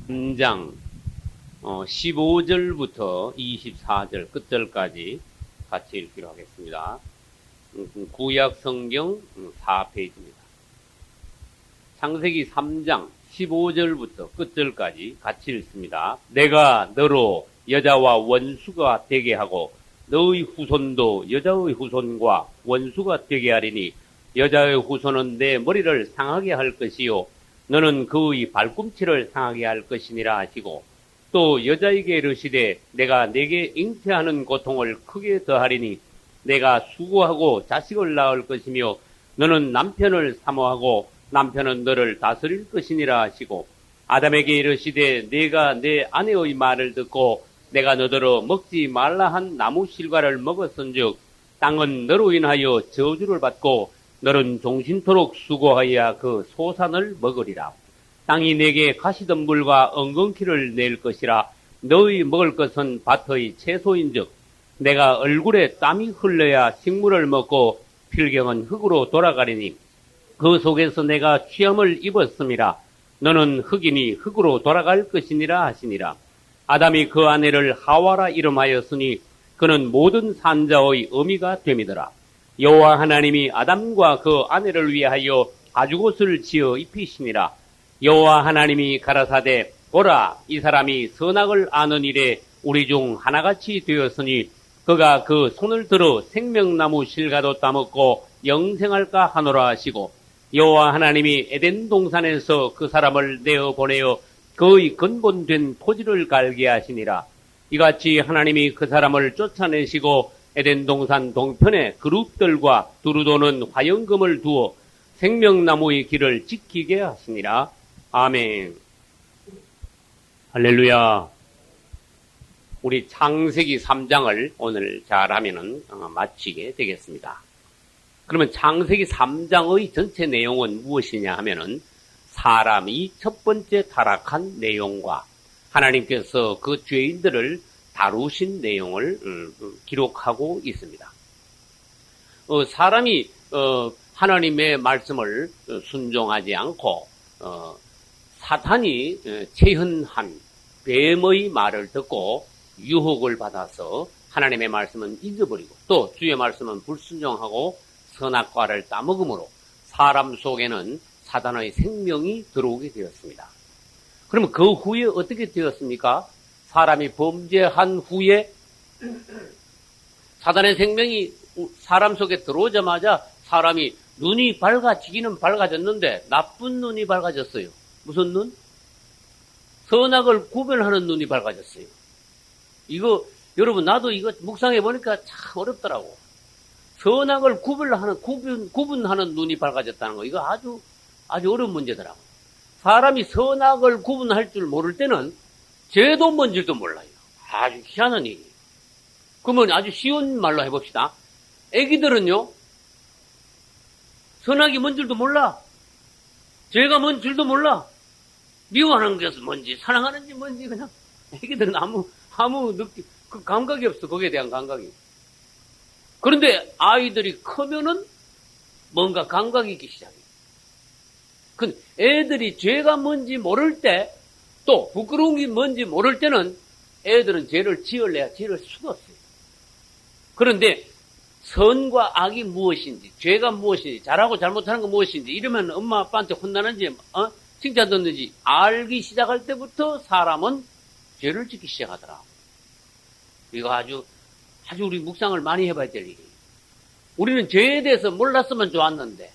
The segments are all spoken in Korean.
3장 15절부터 24절 끝절까지 같이 읽기로 하겠습니다. 구약 성경 4페이지입니다. 창세기 3장 15절부터 끝절까지 같이 읽습니다. 내가 너로 여자와 원수가 되게 하고 너의 후손도 여자의 후손과 원수가 되게 하리니 여자의 후손은 내 머리를 상하게 할 것이요 너는 그의 발꿈치를 상하게 할 것이니라 하시고 또 여자에게 이르시되 내가 네게 잉태하는 고통을 크게 더하리니 내가 수고하고 자식을 낳을 것이며 너는 남편을 사모하고 남편은 너를 다스릴 것이니라 하시고 아담에게 이르시되 네가 내 아내의 말을 듣고 내가 너더러 먹지 말라 한 나무 실과를 먹었은즉 땅은 너로 인하여 저주를 받고 너는 종신토록 수고하여야 그 소산을 먹으리라. 땅이 내게 가시덤불과 엉겅퀴를 낼 것이라. 너희 먹을 것은 밭의 채소인즉 내가 얼굴에 땀이 흘러야 식물을 먹고 필경은 흙으로 돌아가리니 그 속에서 내가 취함을 입었음이라. 너는 흙이니 흙으로 돌아갈 것이니라 하시니라. 아담이 그 아내를 하와라 이름하였으니 그는 모든 산자의 어미가 됨이더라. 여호와 하나님이 아담과 그 아내를 위하여 가죽옷을 지어 입히시니라. 여호와 하나님이 가라사대 보라 이 사람이 선악을 아는 일에 우리 중 하나같이 되었으니 그가 그 손을 들어 생명나무 실과도 따먹고 영생할까 하노라 하시고 여호와 하나님이 에덴 동산에서 그 사람을 내어 보내어 그의 근본된 토지를 갈게 하시니라. 이같이 하나님이 그 사람을 쫓아내시고 에덴 동산 동편에 그룹들과 두루도는 화영금을 두어 생명나무의 길을 지키게 하시니라. 아멘. 할렐루야. 우리 창세기 3장을 오늘 잘하면은 마치게 되겠습니다. 그러면 창세기 3장의 전체 내용은 무엇이냐 하면은 사람이 첫 번째 타락한 내용과 하나님께서 그 죄인들을 다루신 내용을 기록하고 있습니다. 사람이 하나님의 말씀을 순종하지 않고 사탄이 체현한 뱀의 말을 듣고 유혹을 받아서 하나님의 말씀은 잊어버리고 또 주의 말씀은 불순종하고 선악과를 따먹음으로 사람 속에는 사단의 생명이 들어오게 되었습니다. 그러면 그 후에 어떻게 되었습니까? 사람이 범죄한 후에 사단의 생명이 사람 속에 들어오자마자 사람이 눈이 밝아지기는 밝아졌는데 나쁜 눈이 밝아졌어요. 무슨 눈? 선악을 구별하는 눈이 밝아졌어요. 이거 여러분 나도 이거 묵상해 보니까 참 어렵더라고. 선악을 구분하는 눈이 밝아졌다는 거 이거 아주 어려운 문제더라고. 사람이 선악을 구분할 줄 모를 때는 죄도 뭔지도 몰라요. 아주 희한한 일이에요. 그러면 아주 쉬운 말로 해봅시다. 애기들은요, 선악이 뭔 줄도 몰라. 죄가 뭔 줄도 몰라. 미워하는 것은 뭔지, 사랑하는지 뭔지, 그냥, 애기들은 아무 그 감각이 없어. 거기에 대한 감각이. 그런데 아이들이 크면은 뭔가 감각이 있기 시작해요. 그 애들이 죄가 뭔지 모를 때, 또 부끄러운 게 뭔지 모를 때는 애들은 죄를 지을래야 지을 수가 없어요. 그런데 선과 악이 무엇인지, 죄가 무엇인지, 잘하고 잘못하는 건 무엇인지, 이러면 엄마 아빠한테 혼나는지, 칭찬 듣는지 알기 시작할 때부터 사람은 죄를 짓기 시작하더라. 이거 아주 우리 묵상을 많이 해봐야 될 일이에요. 우리는 죄에 대해서 몰랐으면 좋았는데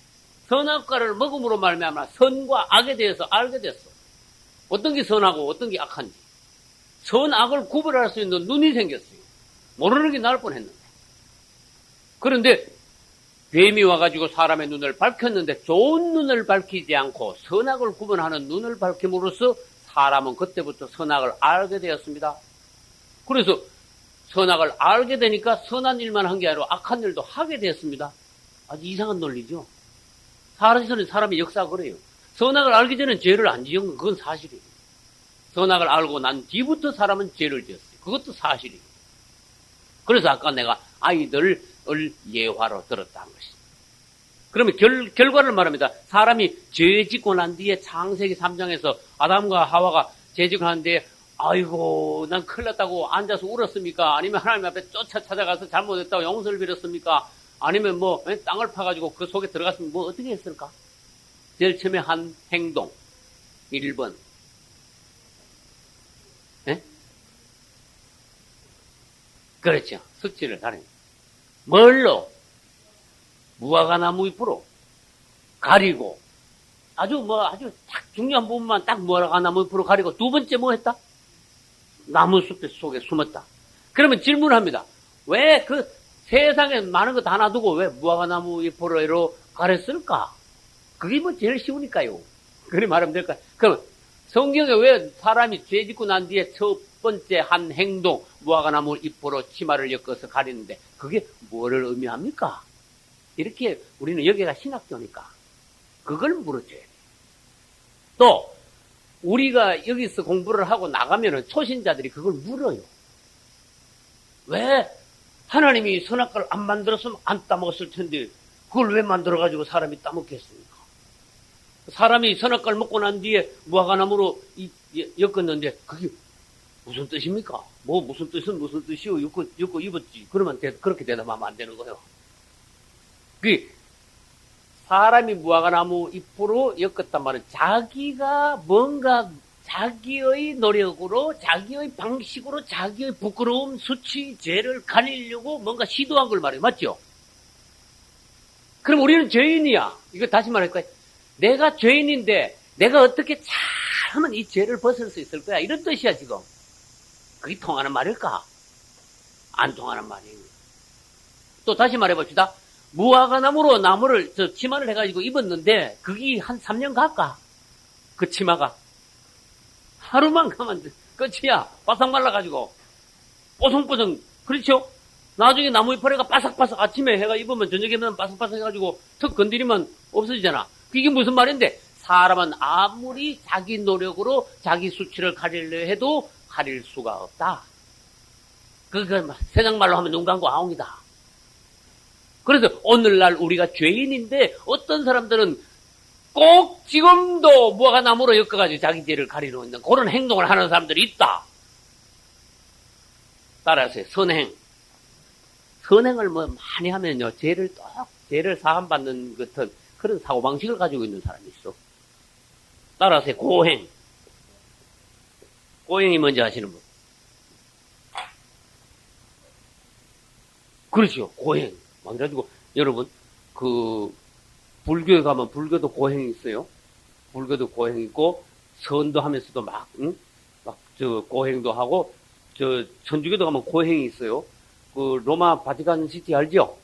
선악과를 먹음으로 말미암아 선과 악에 대해서 알게 됐어. 어떤 게 선하고 어떤 게 악한지. 선악을 구별할 수 있는 눈이 생겼어요. 모르는 게 나을 뻔했는데. 그런데 뱀이 와가지고 사람의 눈을 밝혔는데 좋은 눈을 밝히지 않고 선악을 구분하는 눈을 밝힘으로써 사람은 그때부터 선악을 알게 되었습니다. 그래서 선악을 알게 되니까 선한 일만 한 게 아니라 악한 일도 하게 되었습니다. 아주 이상한 논리죠. 사람의 역사가 그래요. 선악을 알기 전엔 죄를 안 지은 건 그건 사실이에요. 선악을 알고 난 뒤부터 사람은 죄를 지었어요. 그것도 사실이에요. 그래서 아까 내가 아이들을 예화로 들었다는 것이죠. 그러면 결과를 말합니다. 사람이 죄 짓고 난 뒤에 창세기 3장에서 아담과 하와가 재직을 하는데 아이고 난 큰일 났다고 앉아서 울었습니까? 아니면 하나님 앞에 찾아가서 잘못했다고 용서를 빌었습니까? 아니면 뭐 땅을 파가지고 그 속에 들어갔으면 뭐 어떻게 했을까? 제일 처음에 한 행동 1번 예? 그렇죠. 숙지를 가린 뭘로? 무화과나무 잎으로 가리고 아주 딱 중요한 부분만 딱 무화과나무 잎으로 가리고 두 번째 뭐 했다? 나무 숲 속에 숨었다. 그러면 질문합니다. 왜 그 세상에 많은 거 다 놔두고 왜 무화과나무 잎으로 가렸을까? 그게 뭐 제일 쉬우니까요. 그래 말하면 될까요? 그럼 성경에 왜 사람이 죄 짓고 난 뒤에 첫 번째 한 행동 무화과나무 잎으로 치마를 엮어서 가리는데 그게 뭐를 의미합니까? 이렇게 우리는 여기가 신학교니까 그걸 물어줘야 돼. 또 우리가 여기서 공부를 하고 나가면은 초신자들이 그걸 물어요. 왜 하나님이 선악과를 안 만들었으면 안 따먹었을 텐데 그걸 왜 만들어가지고 사람이 따먹겠습니까? 사람이 선악과를 먹고 난 뒤에 무화과나무로 엮었는데 그게 무슨 뜻입니까? 뭐 무슨 뜻은 무슨 뜻이요? 엮고 입었지. 그러면 그렇게 대답하면 안 되는 거예요. 그 사람이 무화과나무 잎으로 엮었단 말은 자기가 뭔가 자기의 노력으로 자기의 방식으로 자기의 부끄러움, 수치, 죄를 가리려고 뭔가 시도한 걸 말해요. 맞죠? 그럼 우리는 죄인이야. 이거 다시 말할까요? 내가 죄인인데 내가 어떻게 잘하면 이 죄를 벗을 수 있을 거야. 이런 뜻이야 지금. 그게 통하는 말일까? 안 통하는 말이에요. 또 다시 말해봅시다. 무화과나무로 나무를 치마를 해가지고 입었는데 그게 한 3년 갈까? 그 치마가 하루만 가면 끝이야. 바싹 말라가지고 뽀송뽀송. 그렇죠? 나중에 나무 잎퍼레가 바삭바삭 아침에 해가 입으면 저녁에는 바삭바삭 해가지고 턱 건드리면 없어지잖아. 그게 무슨 말인데 사람은 아무리 자기 노력으로 자기 수치를 가리려 해도 가릴 수가 없다. 그거 세상 말로 하면 눈 감고 아웅이다. 그래서 오늘날 우리가 죄인인데 어떤 사람들은 꼭 지금도 무화과나무로 엮어가지고 자기 죄를 가리려 있는 그런 행동을 하는 사람들이 있다. 따라서 선행. 선행을 뭐 많이 하면요, 죄를 사함받는 같은 그런 사고방식을 가지고 있는 사람이 있어. 따라서 고행. 고행이 뭔지 아시는 분? 그렇죠. 고행. 막 그래가지고, 여러분, 불교에 가면 불교도 고행이 있어요. 불교도 고행이 있고, 선도 하면서도 고행도 하고, 천주교도 가면 고행이 있어요. 로마 바티칸 시티 알죠?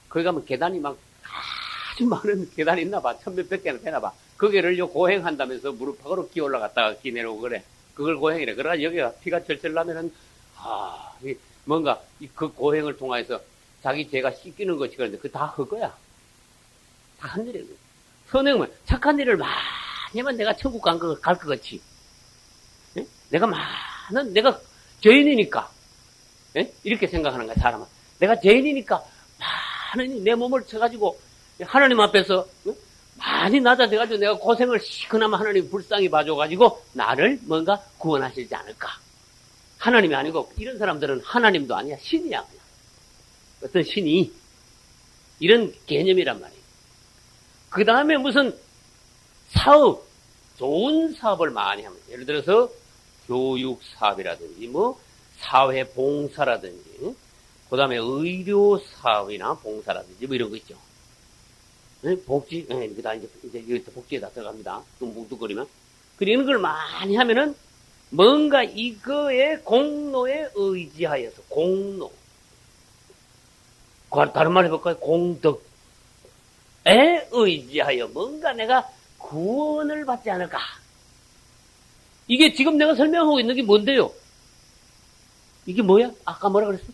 거기 가면 계단이 아주 많은 계단이 있나 봐. 1000몇백 개나 되나 봐. 거기를 고행한다면서 무릎팍으로 기어 올라갔다가 기 내려오고 그래. 그걸 고행이래. 그러나 여기가 피가 철철 나면은, 뭔가 그 고행을 통해서 자기 죄가 씻기는 것이 그런데 그거 다 헛거야. 다 한일이에요. 선행은 착한 일을 많이 하면 내가 천국 갈 것 같이. 예? 내가 죄인이니까. 예? 이렇게 생각하는 거야, 사람은. 내가 죄인이니까 많은 내 몸을 쳐가지고 하나님 앞에서 많이 낮아져가지고 내가 고생을 그나마 하나님 불쌍히 봐줘가지고 나를 뭔가 구원하시지 않을까. 하나님이 아니고 이런 사람들은 하나님도 아니야. 신이야. 그냥. 어떤 신이 이런 개념이란 말이에요. 그 다음에 무슨 사업, 좋은 사업을 많이 하면 예를 들어서 교육 사업이라든지 사회 봉사라든지 그 다음에 의료 사업이나 봉사라든지 이런 거 있죠. 복지, 이렇게 다 이제 복지에 다 들어갑니다. 좀 뭉뚱거리면. 이런 걸 많이 하면은 뭔가 이거에 공로에 의지하여서 공로. 다른 말 해볼까요? 공덕에 의지하여 뭔가 내가 구원을 받지 않을까. 이게 지금 내가 설명하고 있는 게 뭔데요? 이게 뭐야? 아까 뭐라 그랬어?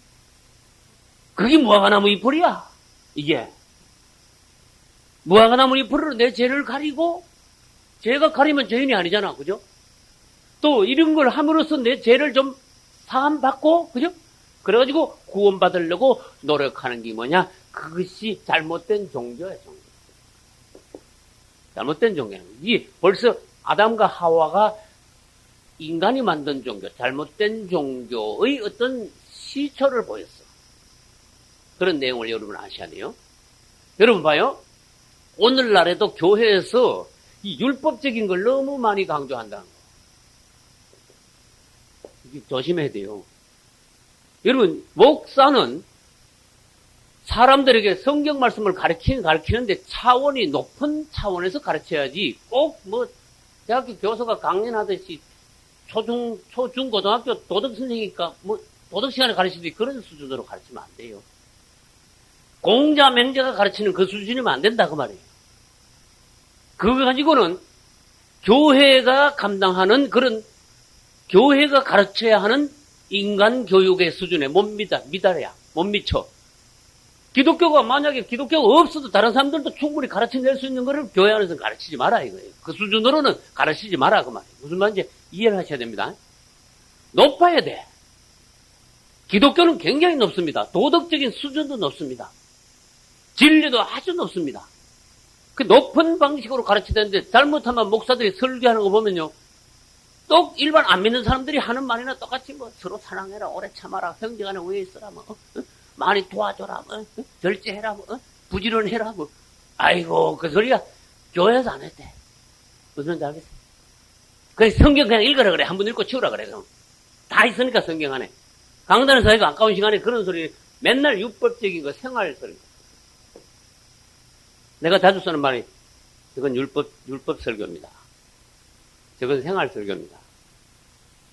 그게 무화과나무 잎풀이야. 이게. 무화과나무 잎으로 내 죄를 가리고, 죄가 가리면 죄인이 아니잖아. 그죠? 또 이런 걸 함으로써 내 죄를 좀 사함받고, 그죠? 그래가지고 구원받으려고 노력하는 게 뭐냐? 그것이 잘못된 종교야, 종교. 잘못된 종교는. 이 벌써 아담과 하와가 인간이 만든 종교, 잘못된 종교의 어떤 시초를 보였어. 그런 내용을 여러분 아셔야 돼요. 여러분 봐요. 오늘날에도 교회에서 이 율법적인 걸 너무 많이 강조한다는 거. 조심해야 돼요. 여러분, 목사는 사람들에게 성경 말씀을 가르치는데 차원이 높은 차원에서 가르쳐야지 꼭 뭐 대학교 교수가 강연하듯이 초중, 고등학교 도덕 선생이니까 뭐 도덕 시간에 가르치듯이 그런 수준으로 가르치면 안 돼요. 공자, 맹자가 가르치는 그 수준이면 안 된다 그 말이에요. 그거 가지고는 교회가 감당하는 그런 교회가 가르쳐야 하는 인간 교육의 수준에 못 미쳐. 기독교가 만약에 기독교가 없어도 다른 사람들도 충분히 가르쳐낼 수 있는 거를 교회 안에서 가르치지 마라 이거예요. 그 수준으로는 가르치지 마라 그 말이에요. 무슨 말인지 이해를 하셔야 됩니다. 높아야 돼. 기독교는 굉장히 높습니다. 도덕적인 수준도 높습니다. 진리도 아주 높습니다. 그 높은 방식으로 가르치는데 잘못하면 목사들이 설교하는 거 보면요. 또 일반 안 믿는 사람들이 하는 말이나 똑같이 뭐 서로 사랑해라, 오래 참아라, 형제간에 오해 있어라, 뭐 많이 도와줘라, 뭐 절제해라, 뭐 부지런해라, 뭐 아이고 그 소리가 교회에서 안 했대. 무슨 말인지 알겠어요? 그래서 성경 그냥 읽으라 그래. 한번 읽고 치우라 그래. 그럼. 다 있으니까 성경 안에. 강단에서 하기가 아까운 시간에 그런 소리 맨날 율법적인 거 생활 소리. 내가 자주 쓰는 말이 이건 율법 설교입니다. 저건 생활 설교입니다.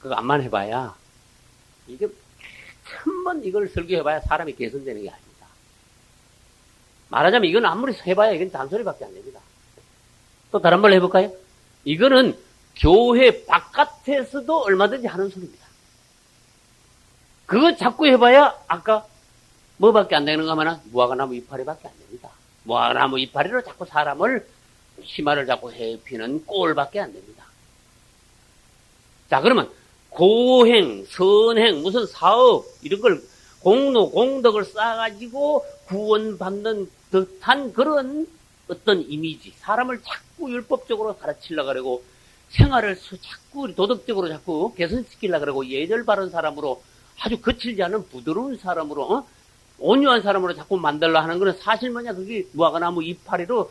그거 암만 해봐야 이게 1000번 이걸 설교해봐야 사람이 개선되는 게 아닙니다. 말하자면 이건 아무리 해봐야 이건 잔소리밖에 안 됩니다. 또 다른 말로 해볼까요? 이거는 교회 바깥에서도 얼마든지 하는 소리입니다. 그거 자꾸 해봐야 아까 뭐밖에 안 되는가 하면 무화과나무 이파리밖에 안 됩니다. 무화과나무 이파리로 자꾸 사람을 희마를 자꾸 해피는 꼴밖에 안 됩니다. 자, 그러면 고행, 선행, 무슨 사업 이런 걸 공로, 공덕을 쌓아가지고 구원받는 듯한 그런 어떤 이미지, 사람을 자꾸 율법적으로 가르치려고 그러고 생활을 자꾸 도덕적으로 자꾸 개선시키려고 그러고 예절 바른 사람으로 아주 거칠지 않은 부드러운 사람으로 온유한 사람으로 자꾸 만들려 하는 거는 사실 뭐냐 그게 무화과나무 이파리로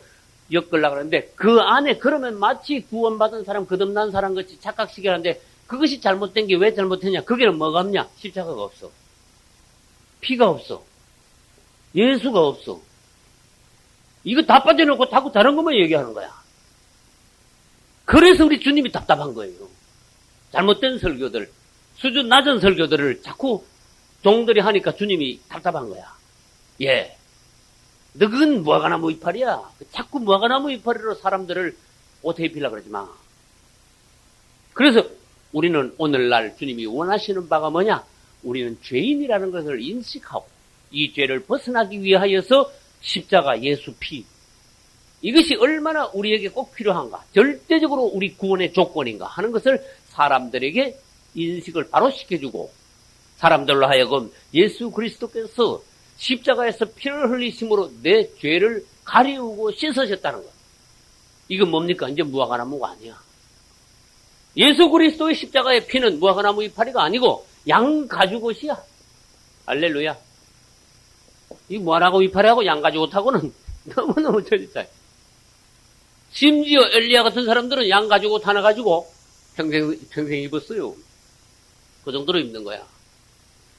엮으려고 그러는데 그 안에 그러면 마치 구원받은 사람 거듭난 사람 같이 착각시키려 하는데 그것이 잘못된 게 왜 잘못했냐? 거기는 뭐가 없냐? 십자가가 없어. 피가 없어. 예수가 없어. 이거 다 빠져놓고 자꾸 다른 것만 얘기하는 거야. 그래서 우리 주님이 답답한 거예요. 잘못된 설교들, 수준 낮은 설교들을 자꾸 종들이 하니까 주님이 답답한 거야. 예. 너건 무화과나무 이파리야. 자꾸 무화과나무 이파리로 사람들을 옷에 입히려고 그러지 마. 그래서 우리는 오늘날 주님이 원하시는 바가 뭐냐? 우리는 죄인이라는 것을 인식하고 이 죄를 벗어나기 위하여서 십자가 예수 피. 이것이 얼마나 우리에게 꼭 필요한가? 절대적으로 우리 구원의 조건인가 하는 것을 사람들에게 인식을 바로 시켜주고 사람들로 하여금 예수 그리스도께서 십자가에서 피를 흘리심으로 내 죄를 가리우고 씻으셨다는 것. 이건 뭡니까? 이제 무화과나무가 아니야. 예수 그리스도의 십자가의 피는 무화과나무 이파리가 아니고 양 가죽옷이야. 할렐루야. 이 무화과나무 이파리하고 양 가죽옷하고는 너무너무 틀리다. 심지어 엘리야 같은 사람들은 양 가죽옷 하나 가지고 평생 입었어요. 그 정도로 입는 거야.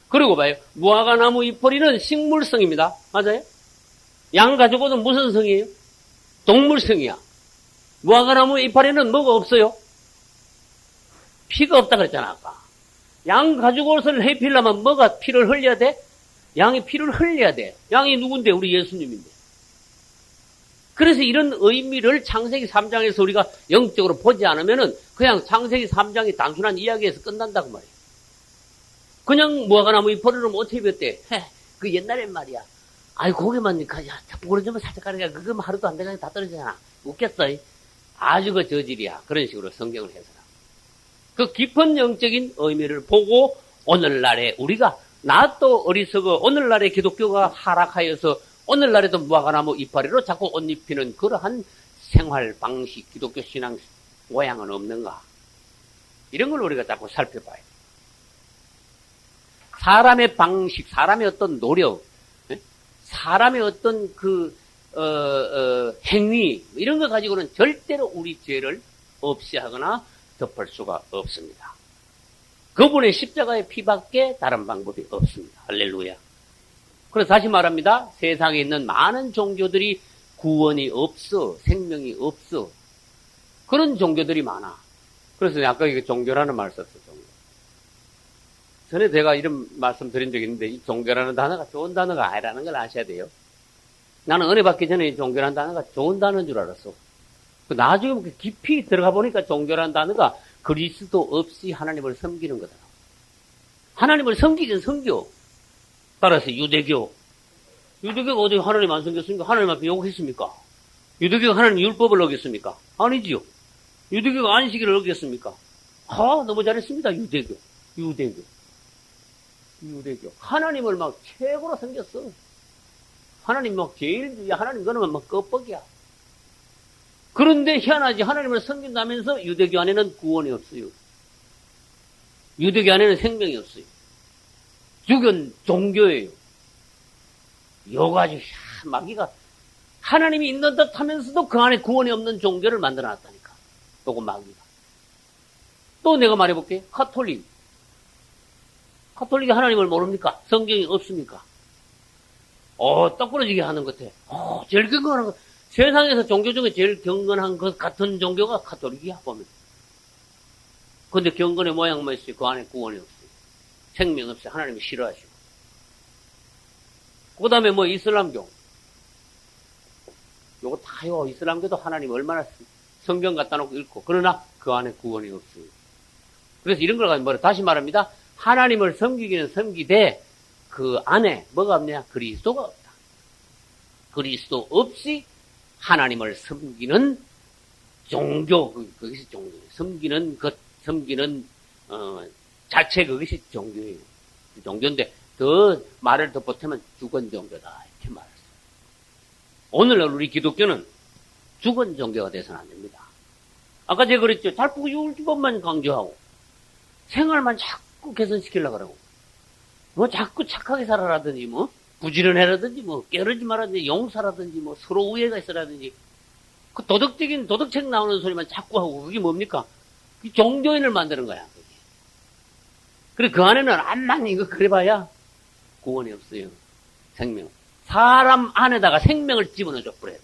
그리고 봐요. 무화과나무 이파리는 식물성입니다. 맞아요? 양 가죽옷은 무슨 성이에요? 동물성이야. 무화과나무 이파리는 뭐가 없어요? 피가 없다 그랬잖아, 아까. 양 가죽옷을 해피려면 뭐가 피를 흘려야 돼? 양이 피를 흘려야 돼. 양이 누군데? 우리 예수님인데. 그래서 이런 의미를 창세기 3장에서 우리가 영적으로 보지 않으면은 그냥 창세기 3장이 단순한 이야기에서 끝난다고 말이에요. 그냥 무화과나무 이파리로 어떻게 입었대? 그 옛날엔 말이야. 아이, 고개만, 고개 좀 살짝 가리니까 그거 하루도 안 되니까 다 떨어지잖아. 웃겼어. 아주 그 저질이야. 그런 식으로 성경을 해서. 그 깊은 영적인 의미를 보고 오늘날에 우리가 나 또 어리석어 오늘날의 기독교가 하락하여서 오늘날에도 무화과나무 이파리로 자꾸 옷 입히는 그러한 생활 방식, 기독교 신앙 모양은 없는가? 이런 걸 우리가 자꾸 살펴봐야 돼. 사람의 방식, 사람의 어떤 노력, 사람의 어떤 행위, 이런 거 가지고는 절대로 우리 죄를 없이 하거나 덮을 수가 없습니다. 그분의 십자가의 피밖에 다른 방법이 없습니다. 할렐루야. 그래서 다시 말합니다. 세상에 있는 많은 종교들이 구원이 없어, 생명이 없어. 그런 종교들이 많아. 그래서 아까 이게 종교라는 말 썼어, 종교. 전에 제가 이런 말씀 드린 적이 있는데, 이 종교라는 단어가 좋은 단어가 아니라는 걸 아셔야 돼요. 나는 은혜 받기 전에 이 종교라는 단어가 좋은 단어인 줄 알았어. 나중에 깊이 들어가 보니까 종교라는 단어가 그리스도 없이 하나님을 섬기는 거다. 하나님을 섬기긴 섬겨. 따라서 유대교가 어디 하나님 안 섬겼습니까? 하나님 앞에 욕했습니까? 유대교가 하나님 율법을 어겼습니까? 아니지요. 유대교가 안식일을 어겼습니까? 너무 잘했습니다. 유대교. 하나님을 막 최고로 섬겼어. 하나님 막 제일, 하나님 그러면 막 껍벅이야. 그런데 희한하지. 하나님을 섬긴다면서 유대교 안에는 구원이 없어요. 유대교 안에는 생명이 없어요. 죽은 종교예요. 요가지 마귀가 하나님이 있는 듯 하면서도 그 안에 구원이 없는 종교를 만들어 놨다니까. 요거 마귀가. 또 내가 말해볼게. 카톨릭이 하나님을 모릅니까? 성경이 없습니까? 떡 부러지게 하는 것 같아. 제일 경건한 것. 세상에서 종교 중에 제일 경건한 것 같은 종교가 카톨릭이야, 보면. 근데 경건의 모양만 있어요. 그 안에 구원이 없어요. 생명 없어요. 하나님이 싫어하시고. 그 다음에 이슬람교. 요거 다요. 이슬람교도 하나님 얼마나 성경 갖다 놓고 읽고. 그러나 그 안에 구원이 없어요. 그래서 이런 걸 가지고 다시 말합니다. 하나님을 섬기기는 섬기되 그 안에 뭐가 없냐? 그리스도가 없다. 그리스도 없이 하나님을 섬기는 종교, 그것이 종교예요. 섬기는 자체 그것이 종교예요. 종교인데 더 말을 더 보태면 죽은 종교다 이렇게 말했어요. 오늘날 우리 기독교는 죽은 종교가 돼서는 안 됩니다. 아까 제가 그랬죠. 잘보고 율법만 강조하고 생활만 자꾸 개선시키려고 그러고 자꾸 착하게 살아라든지 부지런해라든지 깨르지 말라든지 용사라든지 서로 우애가 있어라든지 그 도덕책 나오는 소리만 자꾸 하고 그게 뭡니까? 그 종교인을 만드는 거야. 그게. 그래 그 안에는 암만 이거 그래봐야 구원이 없어요. 생명. 사람 안에다가 생명을 집어넣어줘 버려야 돼.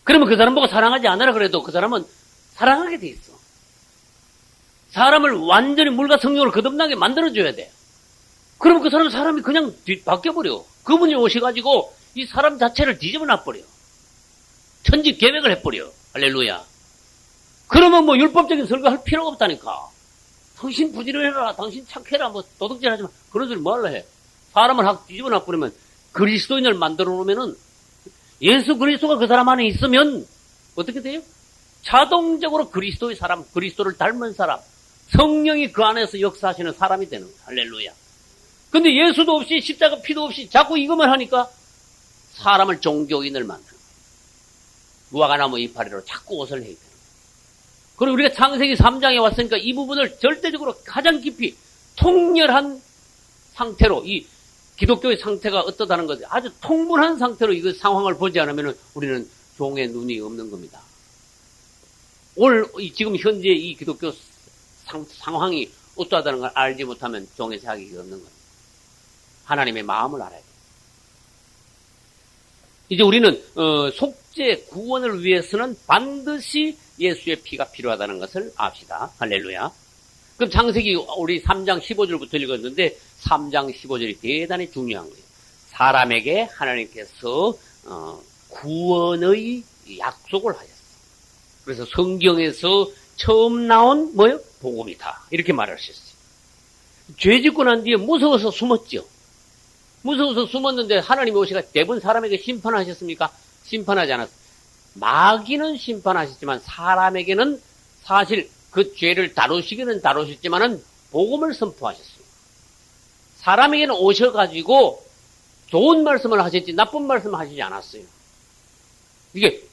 그러면 그 사람 보고 사랑하지 않으라 그래도 그 사람은 사랑하게 돼 있어. 사람을 완전히 물과 성령을 거듭나게 만들어줘야 돼. 그러면 그 사람이 그냥 바뀌어버려. 그분이 오셔가지고 이 사람 자체를 뒤집어 놔버려. 천지 계획을 해버려. 할렐루야. 그러면 율법적인 설교 할 필요가 없다니까. 당신 부지런해라. 당신 착해라. 도덕질 하지 마. 그런 소리 뭐 할라 해. 사람을 확 뒤집어 놔버리면 그리스도인을 만들어 놓으면은 예수 그리스도가 그 사람 안에 있으면 어떻게 돼요? 자동적으로 그리스도의 사람, 그리스도를 닮은 사람, 성령이 그 안에서 역사하시는 사람이 되는 거야. 할렐루야. 근데 예수도 없이 십자가 피도 없이 자꾸 이것만 하니까 사람을 종교인을 만드는 거야. 무화과나무 이파리로 자꾸 옷을 해야 되는 거야. 그리고 우리가 창세기 3장에 왔으니까 이 부분을 절대적으로 가장 깊이 통렬한 상태로 이 기독교의 상태가 어떠다는 것을 아주 통분한 상태로 이 상황을 보지 않으면 우리는 종의 눈이 없는 겁니다. 지금 현재 이 기독교 상황이 어떠하다는 걸 알지 못하면 종의 자격이 없는 겁니다. 하나님의 마음을 알아야 돼요. 이제 우리는 속죄 구원을 위해서는 반드시 예수의 피가 필요하다는 것을 압시다. 할렐루야. 그럼 창세기 우리 3장 15절부터 읽었는데 3장 15절이 대단히 중요한 거예요. 사람에게 하나님께서 구원의 약속을 하셨어요. 그래서 성경에서 처음 나온 복음이다. 이렇게 말하셨어요. 죄 짓고 난 뒤에 무서워서 숨었죠. 무서워서 숨었는데 하나님이 오시가 대부분 사람에게 심판하셨습니까? 심판하지 않았어요. 마귀는 심판하셨지만 사람에게는 사실 그 죄를 다루시기는 다루셨지만은 복음을 선포하셨어요. 사람에게는 오셔가지고 좋은 말씀을 하셨지 나쁜 말씀을 하시지 않았어요. 이게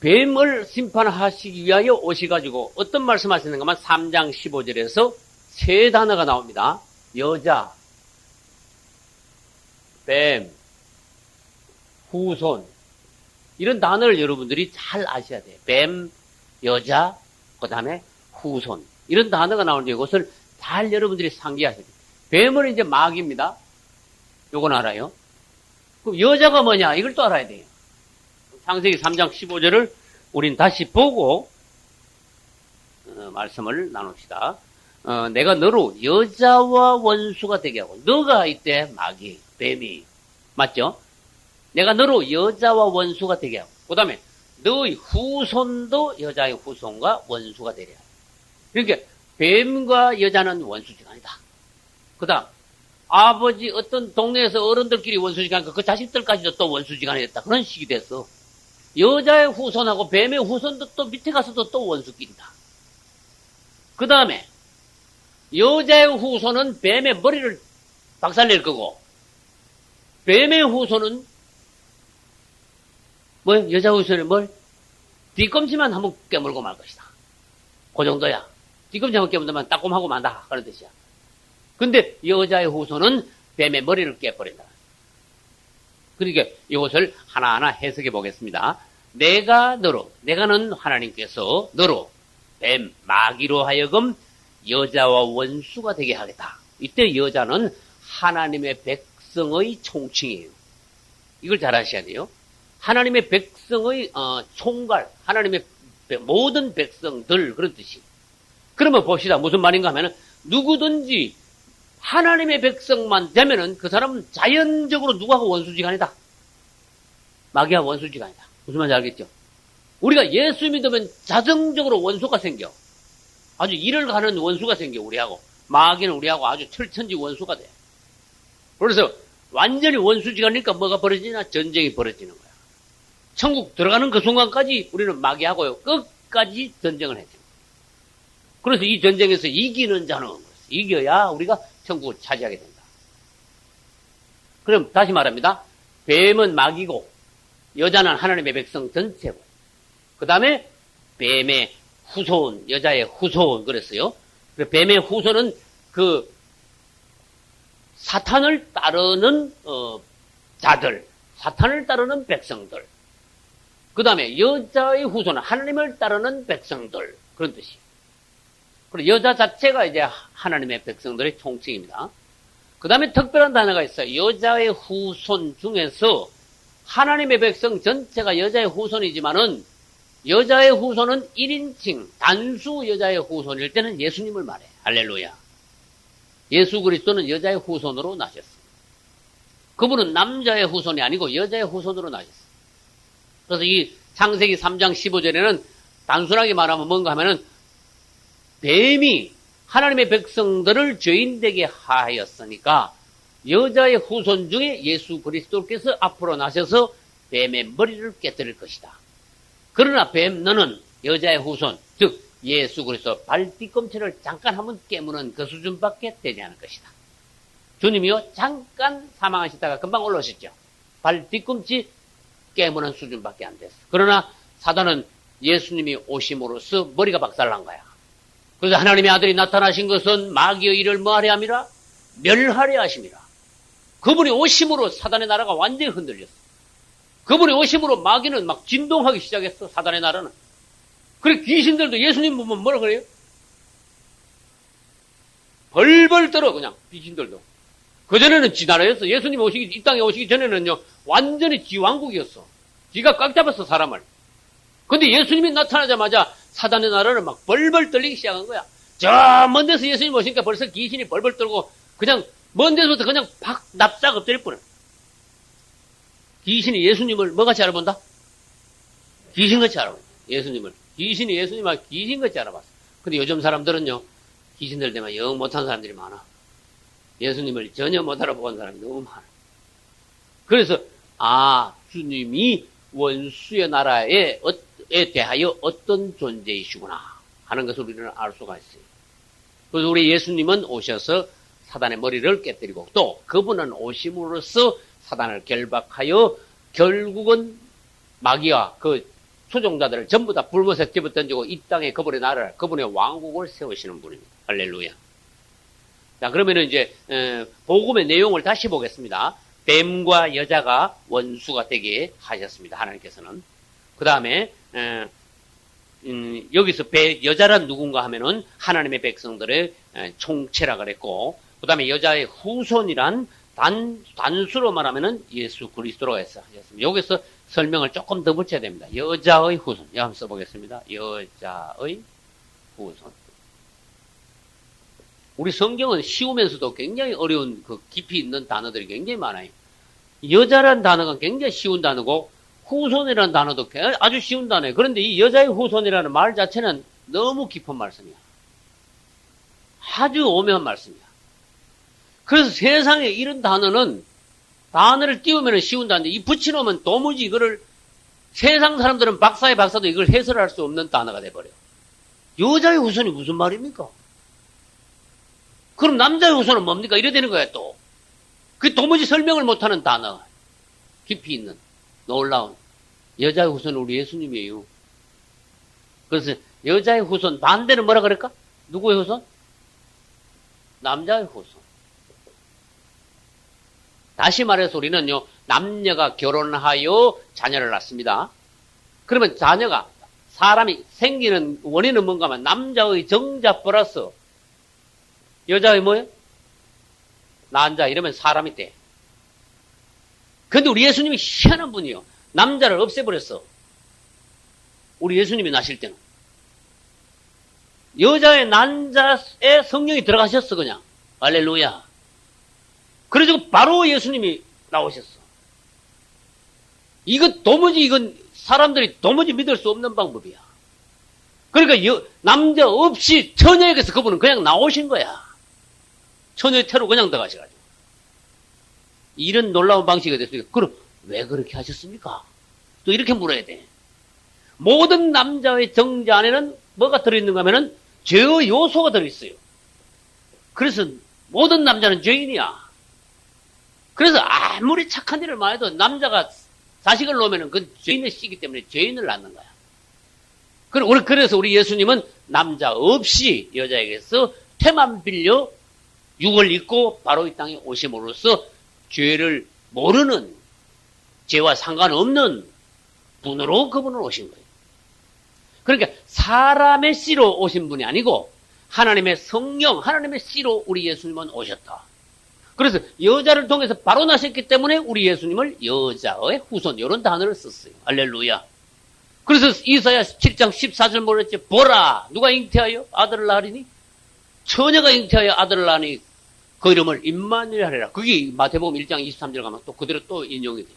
뱀을 심판하시기 위하여 오셔가지고 어떤 말씀 하시는가 하면 3장 15절에서 세 단어가 나옵니다. 여자, 뱀, 후손. 이런 단어를 여러분들이 잘 아셔야 돼요. 뱀, 여자, 그 다음에 후손. 이런 단어가 나오는데 이것을 잘 여러분들이 상기하셔야 돼요. 뱀은 이제 마귀입니다. 요건 알아요. 그럼 여자가 뭐냐? 이걸 또 알아야 돼요. 창세기 3장 15절을 우린 다시 보고 말씀을 나눕시다. 내가 너로 여자와 원수가 되게 하고, 너가 이때 마귀, 뱀이, 맞죠? 내가 너로 여자와 원수가 되게 하고, 그 다음에 너의 후손도 여자의 후손과 원수가 되려. 그러니까 뱀과 여자는 원수지간이다. 그 다음 아버지 어떤 동네에서 어른들끼리 원수지간이니까 그 자식들까지도 또 원수지간이 됐다. 그런 식이 됐어. 여자의 후손하고 뱀의 후손도 또 밑에 가서도 또 원수끼리다. 그 다음에 여자의 후손은 뱀의 머리를 박살낼 거고, 뱀의 후손은 뭐 여자 후손은 뭘? 뒤꿈치만 한번 깨물고 말 것이다. 그 정도야. 뒤꿈치 한번 깨물면 따끔하고 만다. 그런 뜻이야. 근데 여자의 후손은 뱀의 머리를 깨버린다. 그러니까 이것을 하나하나 해석해 보겠습니다. 내가 너로, 내가는 하나님께서 너로 뱀, 마귀로 하여금 여자와 원수가 되게 하겠다. 이때 여자는 하나님의 백성의 총칭이에요. 이걸 잘 아셔야 돼요. 하나님의 백성의 총괄, 하나님의 모든 백성들, 그런 뜻이. 그러면 봅시다. 무슨 말인가 하면은 누구든지 하나님의 백성만 되면은 그 사람은 자연적으로 누구하고 원수지간이다. 마귀와 원수지간이다. 무슨 말인지 알겠죠? 우리가 예수 믿으면 자정적으로 원수가 생겨. 아주 일을 가는 원수가 생겨, 우리하고. 마귀는 우리하고 아주 철천지 원수가 돼. 그래서 완전히 원수지간이니까 뭐가 벌어지냐? 전쟁이 벌어지는 거야. 천국 들어가는 그 순간까지 우리는 마귀하고요, 끝까지 전쟁을 했죠. 그래서 이 전쟁에서 이기는 자는, 이겨야 우리가 천국을 차지하게 된다. 그럼 다시 말합니다. 뱀은 마귀고, 여자는 하나님의 백성 전체고, 그 다음에 뱀의 후손, 여자의 후손, 그랬어요. 뱀의 후손은 그 사탄을 따르는 자들, 사탄을 따르는 백성들. 그 다음에 여자의 후손은 하나님을 따르는 백성들, 그런 뜻이에요. 그리고 여자 자체가 이제 하나님의 백성들의 총칭입니다. 그 다음에 특별한 단어가 있어요. 여자의 후손 중에서 하나님의 백성 전체가 여자의 후손이지만은 여자의 후손은 1인칭, 단수 여자의 후손일 때는 예수님을 말해. 할렐루야. 예수 그리스도는 여자의 후손으로 나셨습니다. 그분은 남자의 후손이 아니고 여자의 후손으로 나셨습니다. 그래서 이 창세기 3장 15절에는 단순하게 말하면 뭔가 하면은 뱀이 하나님의 백성들을 죄인되게 하였으니까 여자의 후손 중에 예수 그리스도께서 앞으로 나셔서 뱀의 머리를 깨뜨릴 것이다. 그러나 뱀 너는 여자의 후손, 즉 예수 그리스도 발 뒤꿈치를 잠깐 한번 깨무는 그 수준밖에 되지 않을 것이다. 주님이요 잠깐 사망하시다가 금방 올라오셨죠. 발 뒤꿈치 깨무는 수준밖에 안 됐어. 그러나 사단은 예수님이 오심으로써 머리가 박살난 거야. 그래서 하나님의 아들이 나타나신 것은 마귀의 일을 뭐하려 함이라? 멸하려 하심이라. 그분이 오심으로 사단의 나라가 완전히 흔들렸어. 그분이 오심으로 마귀는 막 진동하기 시작했어. 사단의 나라는. 그래 귀신들도 예수님 보면 뭐라 그래요? 벌벌 떨어 그냥 귀신들도. 그전에는 지 나라였어. 예수님 이 땅에 오시기 전에는요 완전히 지 왕국이었어. 지가 꽉 잡았어 사람을. 근데 예수님이 나타나자마자 사단의 나라를 막 벌벌 떨리기 시작한 거야. 저 먼 데서 예수님 오시니까 벌써 귀신이 벌벌 떨고 그냥 먼 데서부터 그냥 팍 납작 엎드릴 뻔해. 귀신이 예수님을 뭐같이 알아본다? 귀신같이 알아본다. 예수님을. 귀신이 예수님을 귀신같이 알아봤어. 근데 요즘 사람들은요 귀신들 때문에 영 못한 사람들이 많아. 예수님을 전혀 못 알아본 사람이 너무 많아. 그래서 주님이 원수의 나라에 대하여 어떤 존재이시구나 하는 것을 우리는 알 수가 있어요. 그래서 우리 예수님은 오셔서 사단의 머리를 깨뜨리고 또 그분은 오심으로써 사단을 결박하여 결국은 마귀와 그 수종자들을 전부 다 불못에 집어던지고 이 땅에 그분의 나라를, 그분의 왕국을 세우시는 분입니다. 할렐루야. 자, 그러면은 이제 복음의 내용을 다시 보겠습니다. 뱀과 여자가 원수가 되게 하셨습니다. 하나님께서는. 그 다음에 여기서 여자란 누군가 하면은 하나님의 백성들의 총체라 그랬고, 그 다음에 여자의 후손이란 단수로 말하면은 예수 그리스도라고 하셨습니다. 여기서 설명을 조금 더 붙여야 됩니다. 여자의 후손. 한번 써보겠습니다. 여자의 후손. 우리 성경은 쉬우면서도 굉장히 어려운 그 깊이 있는 단어들이 굉장히 많아요. 여자란 단어가 굉장히 쉬운 단어고, 후손이라는 단어도 아주 쉬운 단어예요. 그런데 이 여자의 후손이라는 말 자체는 너무 깊은 말씀이야. 아주 오묘한 말씀이야. 그래서 세상에 이런 단어를 띄우면 쉬운 단어인데, 이 붙여놓으면 도무지 이거를, 세상 사람들은 박사의 박사도 이걸 해설할 수 없는 단어가 돼버려요. 여자의 후손이 무슨 말입니까? 그럼 남자의 후손은 뭡니까? 이래 되는 거야, 또. 그 도무지 설명을 못하는 단어. 깊이 있는, 놀라운. 여자의 후손은 우리 예수님이에요. 그래서 여자의 후손, 반대는 뭐라 그럴까? 누구의 후손? 남자의 후손. 다시 말해서 우리는요, 남녀가 결혼하여 자녀를 낳습니다. 그러면 자녀가, 사람이 생기는 원인은 뭔가 하면 남자의 정자 플러스 여자의 뭐예요? 난자 이러면 사람이 돼. 근데 우리 예수님이 희한한 분이요. 남자를 없애버렸어. 우리 예수님이 나실 때는. 여자의 난자에 성령이 들어가셨어, 그냥. 할렐루야. 그래서 바로 예수님이 나오셨어. 이건 사람들이 도무지 믿을 수 없는 방법이야. 그러니까 남자 없이 처녀에게서 그분은 그냥 나오신 거야. 처녀의 태로 그냥 들어가셔가지고. 이런 놀라운 방식이 됐으니까, 그럼 왜 그렇게 하셨습니까? 또 이렇게 물어야 돼. 모든 남자의 정자 안에는 뭐가 들어있는가 하면은 죄의 요소가 들어있어요. 그래서 모든 남자는 죄인이야. 그래서 아무리 착한 일을 많이 해도 남자가 자식을 놓으면은 그건 죄인의 씨이기 때문에 죄인을 낳는 거야. 그래서 우리 예수님은 남자 없이 여자에게서 태만 빌려 육을 입고 바로 이 땅에 오심으로써 죄를 모르는, 죄와 상관없는 분으로 그분은 오신 거예요. 그러니까 사람의 씨로 오신 분이 아니고 하나님의 성령, 하나님의 씨로 우리 예수님은 오셨다. 그래서 여자를 통해서 바로 나셨기 때문에 우리 예수님을 여자의 후손, 이런 단어를 썼어요. 할렐루야. 그래서 이사야 7장 14절 뭐랬지? 보라, 누가 잉태하여 아들을 낳으리니? 처녀가 잉태하여 아들을 낳으니 그 이름을 임마누엘 하리라. 그게 마태복음 1장 23절 가면 또 그대로 또 인용이 돼요.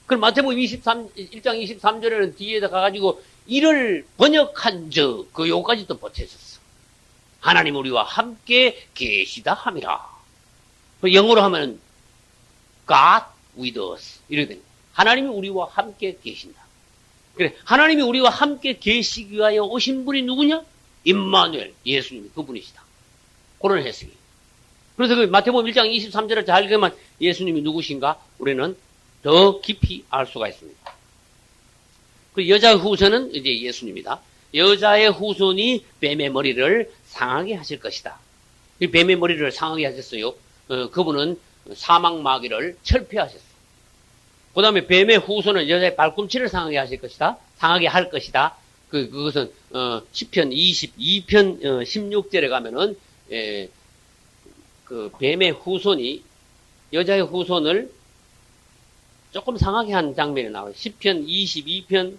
그럼 마태복음 1장 23절에는 뒤에다 가가지고 이를 번역한 그 요까지 또 붙여졌어. 하나님 우리와 함께 계시다 함이라. 영어로 하면 God with us 이렇게 됩니다. 하나님이 우리와 함께 계신다. 그래, 하나님이 우리와 함께 계시기 위하여 오신 분이 누구냐? 임마누엘, 예수님이 그분이시다. 그런 해석이. 그래서 그 마태복음 1장 23절을 잘 읽으면 예수님이 누구신가? 우리는 더 깊이 알 수가 있습니다. 그 여자의 후손은 이제 예수님이다. 여자의 후손이 뱀의 머리를 상하게 하실 것이다. 이 뱀의 머리를 상하게 하셨어요. 그분은 사막 마귀를 철폐하셨어요. 그 다음에 뱀의 후손은 여자의 발꿈치를 상하게 하실 것이다. 상하게 할 것이다. 그것은 시편 22편 16절에 가면은 그 뱀의 후손이 여자의 후손을 조금 상하게 한 장면이 나와요. 시편 22편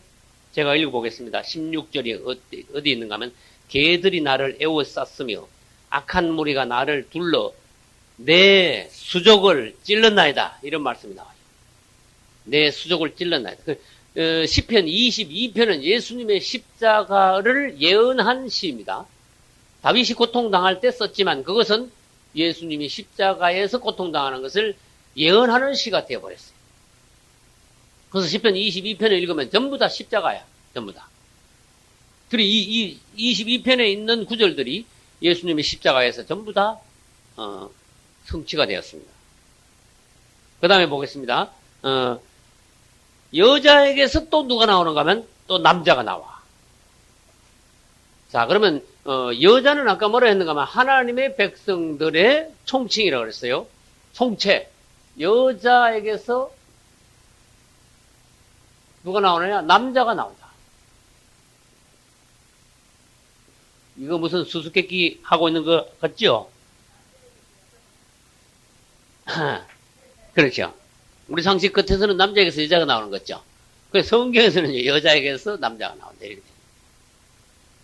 제가 읽어보겠습니다. 16절이 어디 있는가 하면 개들이 나를 에워쌌으며 악한 무리가 나를 둘러 내 수족을 찔렀나이다. 이런 말씀이 나와요. 내 수족을 찔렀나이다. 시편 22편은 예수님의 십자가를 예언한 시입니다. 다윗이 고통당할 때 썼지만 그것은 예수님이 십자가에서 고통당하는 것을 예언하는 시가 되어버렸어요. 그래서 시편 22편을 읽으면 전부 다 십자가야. 전부 다. 그리고 이 22편에 있는 구절들이 예수님의 십자가에서 전부 다 성취가 되었습니다. 그 다음에 보겠습니다. 여자에게서 또 누가 나오는가 하면 또 남자가 나와. 자, 그러면 여자는 아까 뭐라 했는가 하면 하나님의 백성들의 총칭이라고 그랬어요. 총체. 여자에게서 누가 나오느냐? 남자가 나온다. 이거 무슨 수수께끼 하고 있는 거 같죠? 그렇죠. 우리 상식 끝에서는 남자에게서 여자가 나오는 거죠. 그래서 성경에서는 여자에게서 남자가 나온다. 이렇게.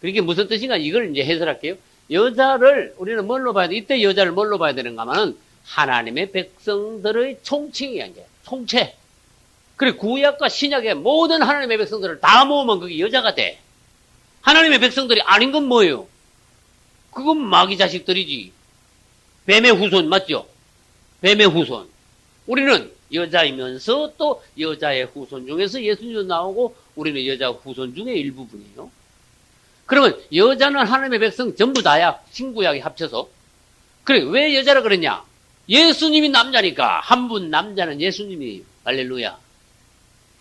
그게 무슨 뜻인가? 이걸 이제 해설할게요. 여자를 우리는 뭘로 봐야 돼? 이때 여자를 뭘로 봐야 되는가 하면은 하나님의 백성들의 총칭이야, 이제. 총체. 그래, 구약과 신약의 모든 하나님의 백성들을 다 모으면 그게 여자가 돼. 하나님의 백성들이 아닌 건 뭐예요? 그건 마귀 자식들이지. 뱀의 후손, 맞죠? 뱀의 후손. 우리는 여자이면서 또 여자의 후손 중에서 예수님도 나오고 우리는 여자 후손 중에 일부분이에요. 그러면 여자는 하나님의 백성 전부 다야. 신구약이 합쳐서. 그래, 왜 여자라 그랬냐? 예수님이 남자니까. 한 분 남자는 예수님이에요. 할렐루야.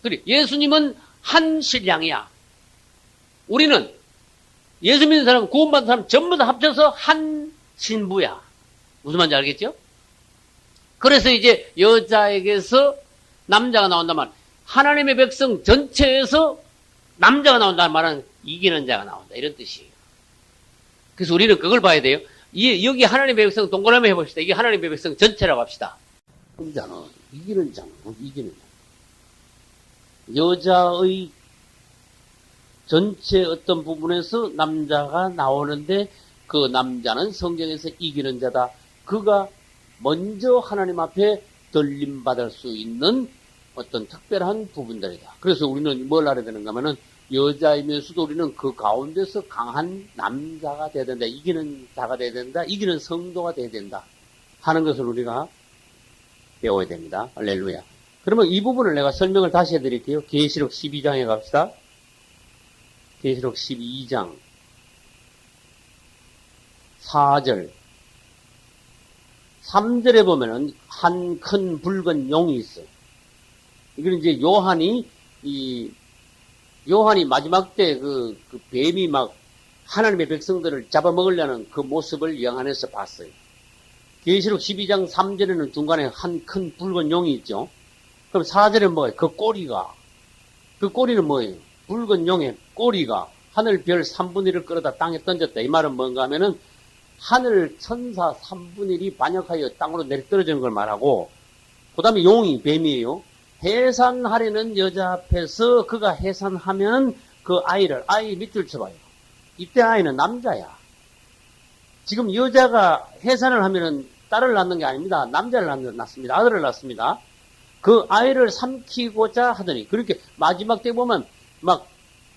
그래, 예수님은 한 신랑이야. 우리는 예수 믿는 사람, 구원받은 사람 전부 다 합쳐서 한 신부야. 무슨 말인지 알겠죠? 그래서 이제 여자에게서 남자가 나온다면 하나님의 백성 전체에서 남자가 나온다는 말은 이기는 자가 나온다. 이런 뜻이에요. 그래서 우리는 그걸 봐야 돼요. 여기 하나님의 백성 동그라미 해봅시다. 이게 하나님의 백성 전체라고 합시다. 남자는 이기는 자는 이기는 자. 여자의 전체 어떤 부분에서 남자가 나오는데 그 남자는 성경에서 이기는 자다. 그가 먼저 하나님 앞에 들림받을 수 있는 어떤 특별한 부분들이다. 그래서 우리는 뭘 알아야 되는가 하면은 여자이면서도 우리는 그 가운데서 강한 남자가 돼야 된다. 이기는 자가 돼야 된다. 이기는 성도가 돼야 된다. 하는 것을 우리가 배워야 됩니다. 할렐루야. 그러면 이 부분을 내가 설명을 다시 해드릴게요. 계시록 12장에 갑시다. 계시록 12장 4절 3절에 보면은 한 큰 붉은 용이 있어요. 이건 이제 요한이 마지막 때 그 뱀이 막 하나님의 백성들을 잡아먹으려는 그 모습을 영안에서 봤어요. 계시록 12장 3절에는 중간에 한 큰 붉은 용이 있죠. 그럼 4절에 뭐예요? 그 꼬리는 뭐예요? 붉은 용의 꼬리가 하늘 별 3분의 1을 끌어다 땅에 던졌다. 이 말은 뭔가 하면은 하늘 천사 3분의 1이 반역하여 땅으로 내려떨어지는 걸 말하고, 그 다음에 용이 뱀이에요. 해산하려는 여자 앞에서 그가 해산하면 그 아이 밑줄 쳐봐요. 이때 아이는 남자야. 지금 여자가 해산을 하면은 딸을 낳는 게 아닙니다. 남자를 낳습니다. 아들을 낳습니다. 그 아이를 삼키고자 하더니, 그렇게 마지막 때 보면 막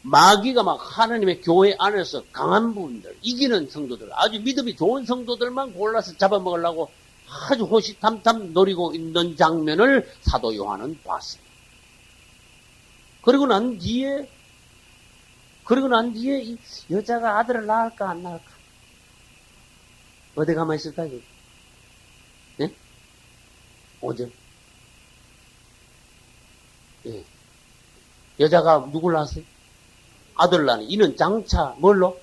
마귀가 막 하나님의 교회 안에서 강한 부분들, 이기는 성도들, 아주 믿음이 좋은 성도들만 골라서 잡아먹으려고 아주 호시탐탐 노리고 있는 장면을 사도 요한은 봤어요. 그리고 난 뒤에 이 여자가 아들을 낳을까 안 낳을까? 어디 가만히 있을까? 예? 5절. 예. 여자가 누굴 낳았어요? 아들을 낳으니 이는 장차 뭘로?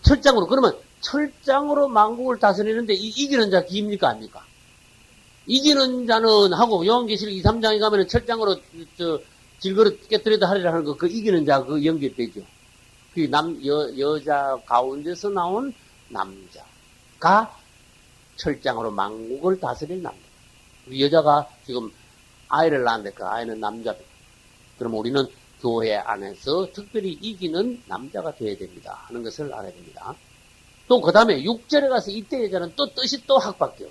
철장으로. 그러면 철장으로 만국을 다스리는데 이기는 자 기입니까 아닙니까? 이기는 자는 하고 요한계시록 2, 3장에 가면은 철장으로 질그릇 깨뜨리다 하리라 하는 거, 그 이기는 자 그 연결되죠. 그 여자 가운데서 나온 남자가 철장으로 만국을 다스릴 남자. 여자가 지금 아이를 낳았는데 그 아이는 남자. 그럼 우리는 교회 안에서 특별히 이기는 남자가 되어야 됩니다 하는 것을 알아야 됩니다. 또 그 다음에 6절에 가서 이때 여자는 또 뜻이 또 확 바뀌어.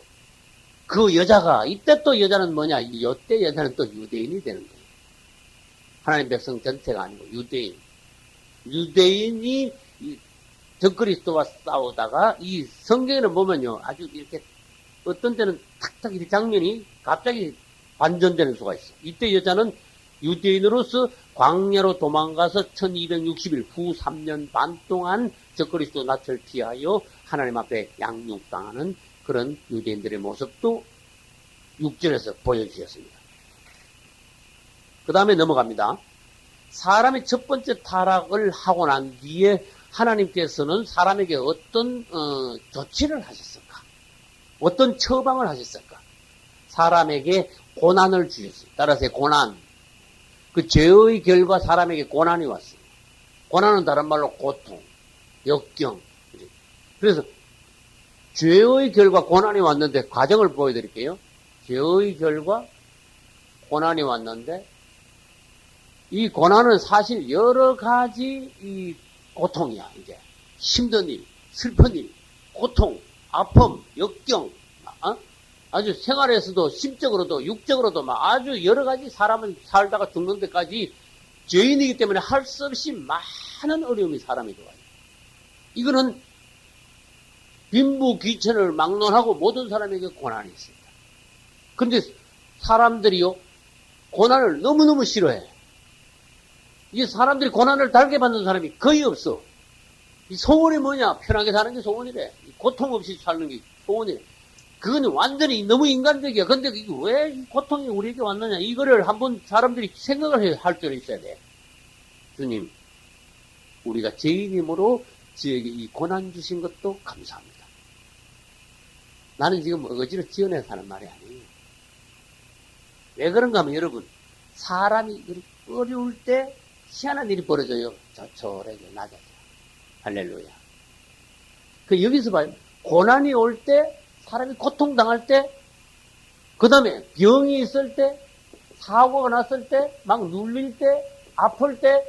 그 여자가 이때 또 여자는 뭐냐? 이때 여자는 또 유대인이 되는 거예요. 하나님 백성 전체가 아니고 유대인이 적그리스도와 싸우다가 이 성경에는 보면요, 아주 이렇게 어떤 때는 탁탁 이 장면이 갑자기 반전되는 수가 있어. 이때 여자는 유대인으로서 광야로 도망가서 1260일 후 3년 반 동안 적그리스도 낯을 피하여 하나님 앞에 양육당하는 그런 유대인들의 모습도 6절에서 보여주셨습니다. 그 다음에 넘어갑니다. 사람이 첫 번째 타락을 하고 난 뒤에 하나님께서는 사람에게 어떤 조치를 하셨을까? 어떤 처방을 하셨을까? 사람에게 고난을 주셨어요. 따라서 고난. 그 죄의 결과 사람에게 고난이 왔어요. 고난은 다른 말로 고통, 역경. 그래서 죄의 결과 고난이 왔는데 과정을 보여드릴게요. 죄의 결과 고난이 왔는데 이 고난은 사실 여러 가지 이 고통이야. 이제 힘든 일, 슬픈 일, 고통, 아픔, 역경, 아주 생활에서도 심적으로도 육적으로도 막 아주 여러 가지 사람은 살다가 죽는 데까지 죄인이기 때문에 할 수 없이 많은 어려움이 사람에게 와요. 이거는 빈부귀천을 막론하고 모든 사람에게 고난이 있습니다. 그런데 사람들이요 고난을 너무너무 싫어해. 이 사람들이 고난을 달게 받는 사람이 거의 없어. 이 소원이 뭐냐? 편하게 사는 게 소원이래. 고통 없이 사는 게 소원이래. 그건 완전히 너무 인간적이야. 근데 이게 왜 이 고통이 우리에게 왔느냐? 이거를 한번 사람들이 생각을 할 줄 있어야 돼. 주님, 우리가 죄인이므로 저에게 이 고난 주신 것도 감사합니다. 나는 지금 어거지로 지어내서 하는 말이 아니에요. 왜 그런가 하면 여러분, 사람이 어려울 때 희한한 일이 벌어져요. 저절하게 낮아져. 할렐루야. 그 여기서 봐요. 고난이 올 때, 사람이 고통당할 때, 그 다음에 병이 있을 때, 사고가 났을 때, 막 눌릴 때, 아플 때,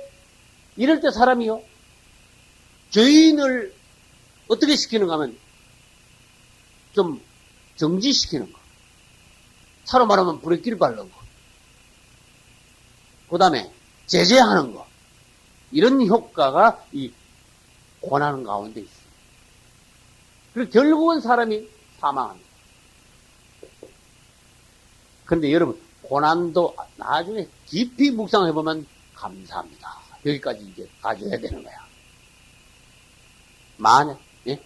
이럴 때 사람이요. 죄인을 어떻게 시키는가 하면 좀 정지시키는 거. 차로 말하면 브레이크를 밟는 거. 그 다음에 제재하는 거. 이런 효과가 이 고난 가운데 있습니다. 그리고 결국은 사람이 사망합니다. 그런데 여러분, 고난도 나중에 깊이 묵상해보면 감사합니다. 여기까지 이제 가져야 되는 거야. 만약, 예?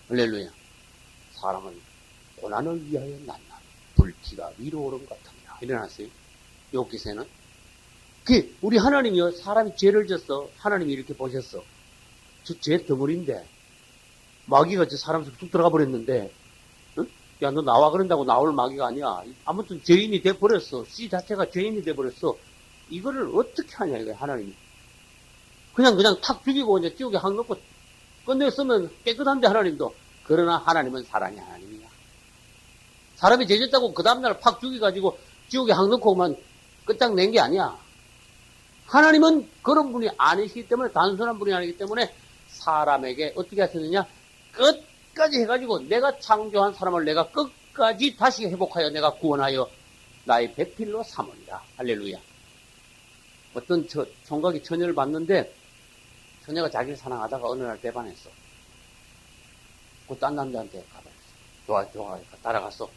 할렐루야. 사람은 고난을 위하여 난다. 불티가 위로 오른 것 같습니다. 일어났어요. 욥기서는. 그 우리 하나님이요. 사람이 죄를 졌어. 하나님이 이렇게 보셨어. 저 죄 덩어리인데 마귀가 저 사람 속에 뚝 들어가 버렸는데 응? 야, 너 나와 그런다고 나올 마귀가 아니야. 아무튼 죄인이 돼버렸어. 씨 자체가 죄인이 돼버렸어. 이거를 어떻게 하냐 이거야 하나님이. 그냥 탁 죽이고 이제 지옥에 한 넣고 끝냈으면 깨끗한데 하나님도. 그러나 하나님은 사랑의 하나님이야. 사람이 죄졌다고 그 다음날 팍 죽여가지고 지옥에 한 넣고만 끝장낸 게 아니야. 하나님은 그런 분이 아니시기 때문에, 단순한 분이 아니기 때문에 사람에게 어떻게 하셨느냐? 끝까지 해가지고 내가 창조한 사람을 내가 끝까지 다시 회복하여 내가 구원하여 나의 배필로 삼으리라. 할렐루야. 어떤 총각이 처녀를 봤는데 처녀가 자기를 사랑하다가 어느 날 배반했어. 그 딴 남자한테 가버렸어. 좋아하니까 따라갔어.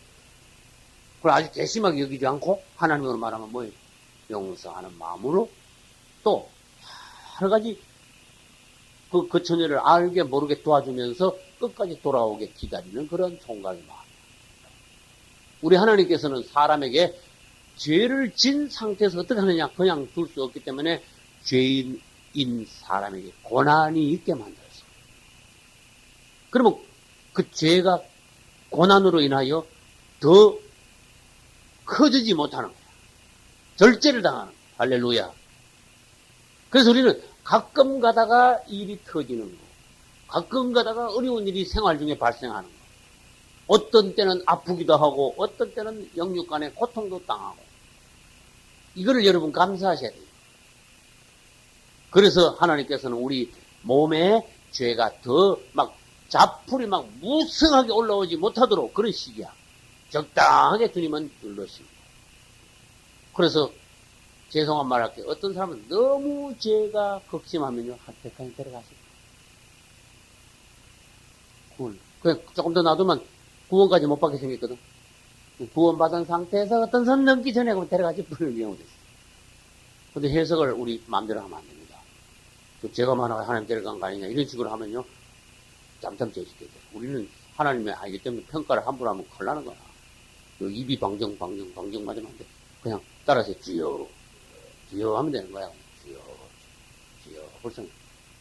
그걸 아주 괘씸하게 여기지 않고 하나님으로 말하면 뭐예요? 용서하는 마음으로 또 여러 가지 그 처녀를 알게 모르게 도와주면서 끝까지 돌아오게 기다리는 그런 총각의 마음. 우리 하나님께서는 사람에게 죄를 진 상태에서 어떻게 하느냐? 그냥 둘 수 없기 때문에 죄인인 사람에게 고난이 있게 만들었어요. 그러면 그 죄가 고난으로 인하여 더 커지지 못하는 거야. 절제를 당하는 거야. 할렐루야. 그래서 우리는 가끔 가다가 일이 터지는 거, 가끔 가다가 어려운 일이 생활 중에 발생하는 거, 어떤 때는 아프기도 하고 어떤 때는 영육간에 고통도 당하고, 이거를 여러분 감사하셔야 돼요. 그래서 하나님께서는 우리 몸에 죄가 더 막 자풀이 막 무성하게 올라오지 못하도록 그런 시기야. 적당하게 주님은 눌러십니다. 그래서 죄송한 말 할게요. 어떤 사람은 너무 죄가 극심하면요, 한백간에 데려가십니다. 그냥 조금 더 놔두면 구원까지 못 받게 생겼거든. 구원받은 상태에서 어떤 선 넘기 전에 그럼 데려가지 버릴 경우도 있어요. 근데 해석을 우리 마음대로 하면 안 됩니다. 제가 만약에 하나님 데려간 거 아니냐 이런 식으로 하면요, 잠잠 죄시켜야 돼요. 우리는 하나님의 아이기 때문에 평가를 함부로 하면 큰일 나는 거야. 입이 방정 맞으면 안 돼. 그냥 따라서 주여, 주여 하면 되는 거야. 주여, 주여. 벌써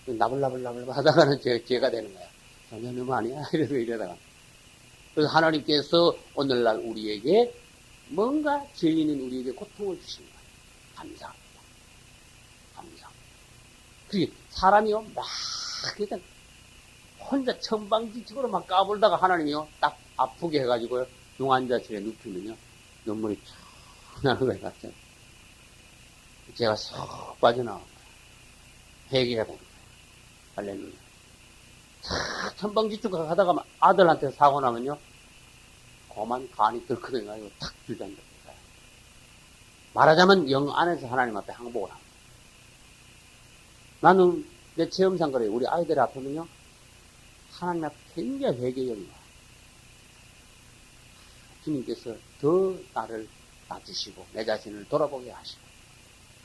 나불나불 하다가는 죄가 되는 거야. 전혀 너무 아니야? 이러다가. 그래서 하나님께서 오늘날 우리에게 뭔가 죄 있는 우리에게 고통을 주시는 거예요. 감사합니다. 감사합니다. 그게 사람이요, 막, 그냥 혼자 천방지축으로 막 까불다가 하나님이요, 딱 아프게 해가지고요, 중환자실에 눕히면요, 눈물이 쫙 나는 거예요, 갑자기. 제가 쏙 빠져나온 거예요. 회개가 되는 거예요. 할렐루야. 탁 천방지축 하다가 아들한테 사고 나면요, 고만 간이 덜커덩해가지고 탁 주저앉았어요. 말하자면 영 안에서 하나님 앞에 항복을 합니다. 나는 내 체험상 그래요. 우리 아이들 앞에는요, 하나님 앞에 굉장히 회개적인 거야. 주님께서 더 나를 낮추시고 내 자신을 돌아보게 하시고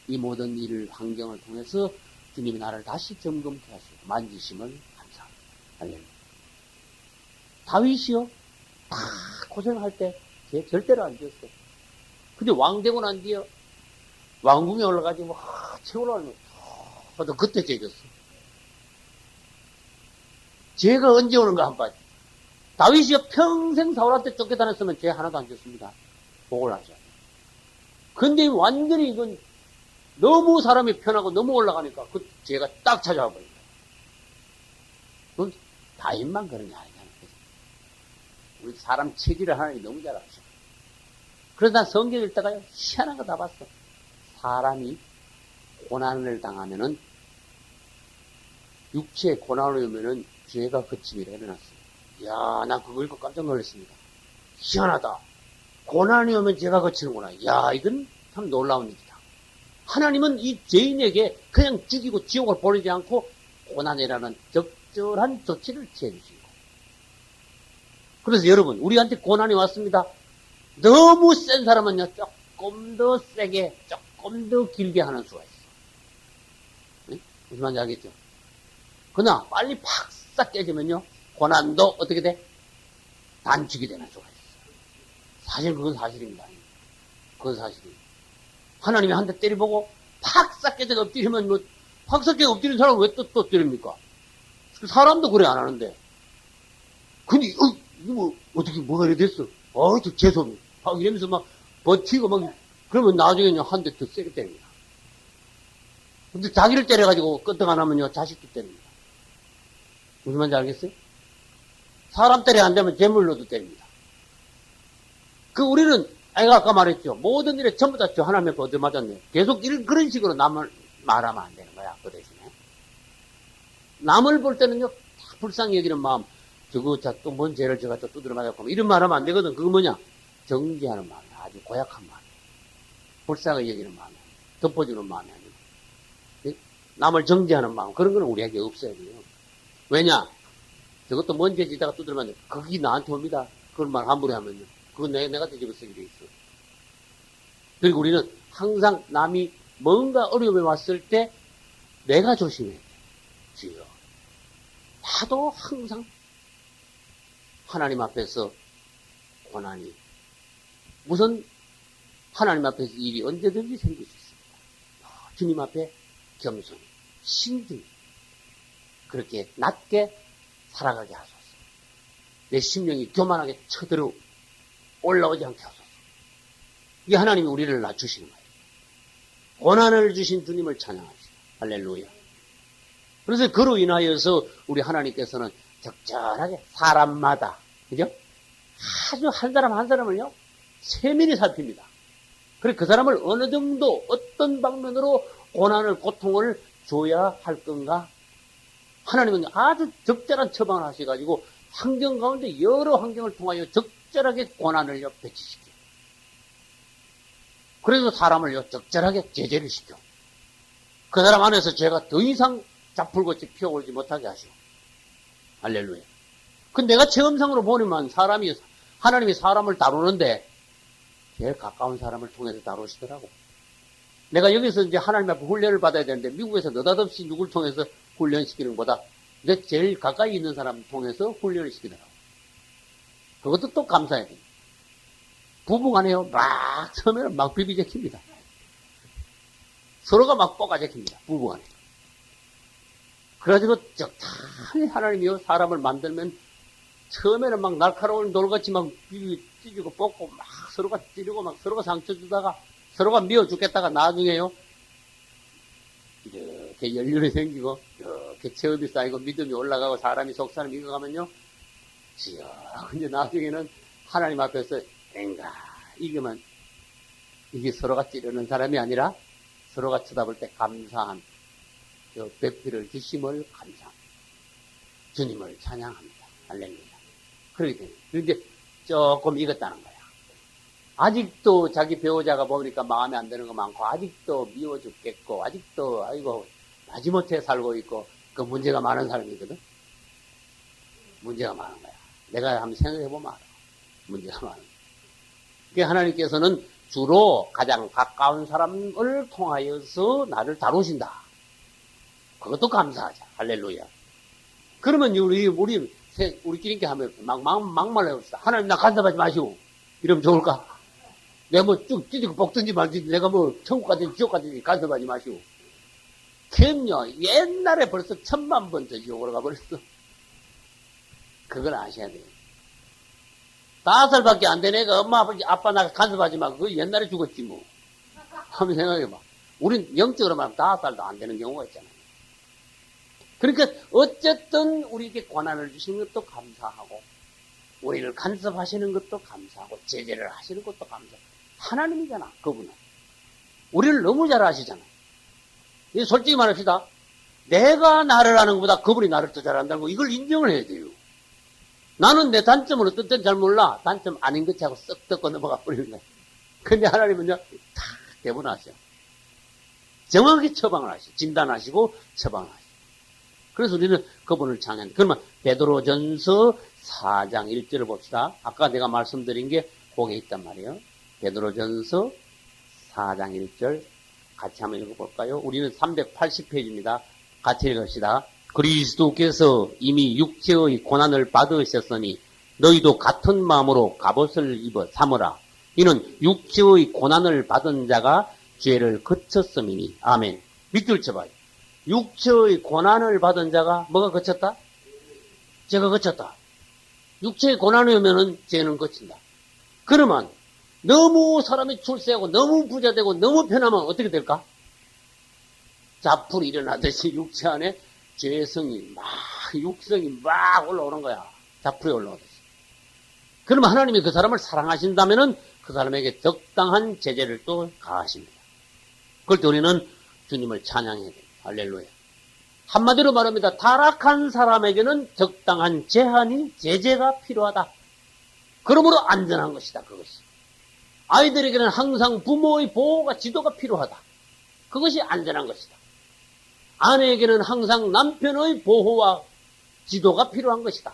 이 모든 일을 환경을 통해서 주님이 나를 다시 점검케 하시고 만지심을 감사합니다. 할렐루야. 다윗이요, 다 고생할 때 걔 절대로 안 지었어요. 근데 왕 되고 난 뒤에 왕궁에 올라가지고 채우라고 하면 그때 죄졌어. 죄가 언제 오는가 한번 봐요. 다윗이요, 평생 사울한테 쫓겨다녔으면 죄 하나도 안 졌습니다. 복을 하죠. 근데 완전히 이건 너무 사람이 편하고 너무 올라가니까 그 죄가 딱 찾아와 버린 거예요. 그건 다윗만 그런 게 아니잖아요. 우리 사람 체질을 하나님이 너무 잘 아셔. 그래서 난 성경 읽다가요, 희한한 거 다 봤어. 사람이 고난을 당하면은, 육체에 고난을 오면은 죄가 그침이라 해놨어요. 이야, 난 그거 읽고 깜짝 놀랐습니다. 희한하다. 고난이 오면 죄가 그치는구나. 이야, 이건 참 놀라운 일이다. 하나님은 이 죄인에게 그냥 죽이고 지옥을 보내지 않고 고난이라는 적절한 조치를 취해주신 거예요. 그래서 여러분, 우리한테 고난이 왔습니다. 너무 센 사람은요, 조금 더 세게, 조금 더 길게 하는 수가 있어. 네? 무슨 말인지 알겠죠? 그러나 빨리 팍싹 깨지면요, 고난도 어떻게 돼? 단축이 되는 수가 있어. 사실 그건 사실입니다. 그건 사실입니다. 하나님이 한 대 때려보고 팍싹 깨져서 엎드리면 뭐, 팍싹 깨져 엎드리는 사람은 왜 또 때립니까? 사람도 그래 안 하는데. 근데, 이거 뭐, 어떻게 뭐가 이래 됐어? 저 재수없네. 막 이러면서 막 버티고 막, 그러면 나중에는 한 대 더 세게 때립니다. 근데 자기를 때려가지고 끄떡 안 하면요, 자식도 때립니다. 무슨 말인지 알겠어요? 사람 때려 안 되면 재물로도 때립니다. 우리는, 아까 말했죠. 모든 일에 전부 다 저 하나님의 벌을 맞았네. 계속 그런 식으로 남을 말하면 안 되는 거야, 그 대신에. 남을 볼 때는요, 불쌍히 여기는 마음, 또 뭔 죄를 제가 또 두드려 맞았고, 이런 말 하면 안 되거든. 그거 뭐냐? 정지하는 마음이야. 아주 고약한 마음이야. 불쌍히 여기는 마음이야. 덮어주는 마음이 아니고. 남을 정지하는 마음. 그런 거는 우리에게 없어야 돼요. 왜냐? 저것도 뭔 죄 지다가 두드려 맞는 그게 나한테 옵니다. 그런 말 함부로 하면요. 그건 내가 뒤집어 쓰게 돼 있어. 그리고 우리는 항상 남이 뭔가 어려움에 왔을 때 내가 조심해야 돼. 주여. 나도 항상 하나님 앞에서 고난이, 우선 하나님 앞에서 일이 언제든지 생길 수 있습니다. 주님 앞에 겸손히, 신중히, 그렇게 낮게 살아가게 하소서. 내 심령이 교만하게 쳐들어 올라오지 않게 하소서. 이게 하나님이 우리를 낮추시는 거예요. 고난을 주신 주님을 찬양합시다. 할렐루야. 그래서 그로 인하여서 우리 하나님께서는 적절하게 사람마다, 그죠? 아주 한 사람 한 사람을요, 세밀히 살핍니다. 그래, 그 사람을 어느 정도, 어떤 방면으로 고난을, 고통을 줘야 할 건가? 하나님은 아주 적절한 처방을 하셔가지고, 환경 가운데 여러 환경을 통하여 적절하게 고난을요, 배치시켜요. 그래서 사람을요, 적절하게 제재를 시켜. 그 사람 안에서 죄가 더 이상 자풀같이 피어오르지 못하게 하시고. 할렐루야. 내가 체험상으로 보니만 하나님이 사람을 다루는데, 제일 가까운 사람을 통해서 다루시더라고. 내가 여기서 이제 하나님 앞에 훈련을 받아야 되는데, 미국에서 느닷없이 누굴 통해서 훈련시키는 것보다, 내 제일 가까이 있는 사람 통해서 훈련을 시키더라고. 그것도 또 감사해야 돼. 부부간에요. 막 처음에는 막 비비적힙니다. 서로가 막 뽀가적힙니다. 부부간에. 그래가지고 적당히 하나님이요 사람을 만들면 처음에는 막 날카로운 돌같이 막 찢고 뽑고 막 서로가 찌르고 막 서로가 상처 주다가 서로가 미워 죽겠다가 나중에요 이렇게 연륜이 생기고 이렇게 체험이 쌓이고 믿음이 올라가고 사람이 속사람 익어가면요 이제 나중에는 하나님 앞에서 엥가 이게만 이게 서로가 찌르는 사람이 아니라 서로가 쳐다볼 때 감사한 배필을 주심을 감사합니다. 주님을 찬양합니다. 할렐루야. 그러기 때문에 그런데 조금 익었다는 거야. 아직도 자기 배우자가 보니까 마음에 안 드는 거 많고 아직도 미워 죽겠고 아직도 아이고 마지못해 살고 있고 그 문제가 많은 사람이거든. 문제가 많은 거야. 내가 한번 생각해보면 알아. 문제가 많은 거야. 그러니까 하나님께서는 주로 가장 가까운 사람을 통하여서 나를 다루신다. 그것도 감사하자. 할렐루야. 그러면 우리끼리 이렇게 하면 막말로 해봅시다. 하나님 나 간섭하지 마시오. 이러면 좋을까? 내가 뭐 쭉 찢고 볶든지 말든지 내가 뭐 천국 가든지 지옥 가든지 간섭하지 마시오. 걔는요 옛날에 벌써 1000만 번 더 지옥으로 가버렸어. 그걸 아셔야 돼요. 5살밖에 안 된 애가 엄마 아빠 나 간섭하지 마. 그거 옛날에 죽었지 뭐. 한번 생각해봐. 우린 영적으로 말하면 5살도 안 되는 경우가 있잖아요. 그러니까 어쨌든 우리에게 권한을 주시는 것도 감사하고 우리를 간섭하시는 것도 감사하고 제재를 하시는 것도 감사하고 하나님이잖아. 그분은 우리를 너무 잘 아시잖아. 솔직히 말합시다. 내가 나를 아는 것보다 그분이 나를 더 잘 안다는 거 이걸 인정을 해야 돼요. 나는 내 단점을 어떤 때는 잘 몰라. 단점 아닌 것이 하고 썩 덮고 넘어가 버리는 거야. 근데 하나님은요 다 대본하셔. 정확히 처방을 하시고 진단하시고 처방을 하시고. 그래서 우리는 그분을 찬양합니다. 그러면 베드로전서 4장 1절을 봅시다. 아까 내가 말씀드린 게 거기에 있단 말이에요. 베드로전서 4장 1절 같이 한번 읽어볼까요? 우리는 380페이지입니다. 같이 읽읍시다. 그리스도께서 이미 육체의 고난을 받으셨으니 너희도 같은 마음으로 갑옷을 입어 삼으라. 이는 육체의 고난을 받은 자가 죄를 그쳤음이니. 아멘. 밑줄 쳐봐요. 육체의 고난을 받은 자가 뭐가 그쳤다? 죄가 그쳤다. 육체의 고난이 오면은 죄는 그친다. 그러면 너무 사람이 출세하고 너무 부자되고 너무 편하면 어떻게 될까? 자풀이 일어나듯이 육체 안에 죄성이 육성이 막 올라오는 거야. 자풀이 올라오듯이. 그러면 하나님이 그 사람을 사랑하신다면은 그 사람에게 적당한 제재를 또 가하십니다. 그럴 때 우리는 주님을 찬양해야 돼요. 할렐루야. 한마디로 말합니다. 타락한 사람에게는 적당한 제재가 필요하다. 그러므로 안전한 것이다. 그것이. 아이들에게는 항상 부모의 보호가 지도가 필요하다. 그것이 안전한 것이다. 아내에게는 항상 남편의 보호와 지도가 필요한 것이다.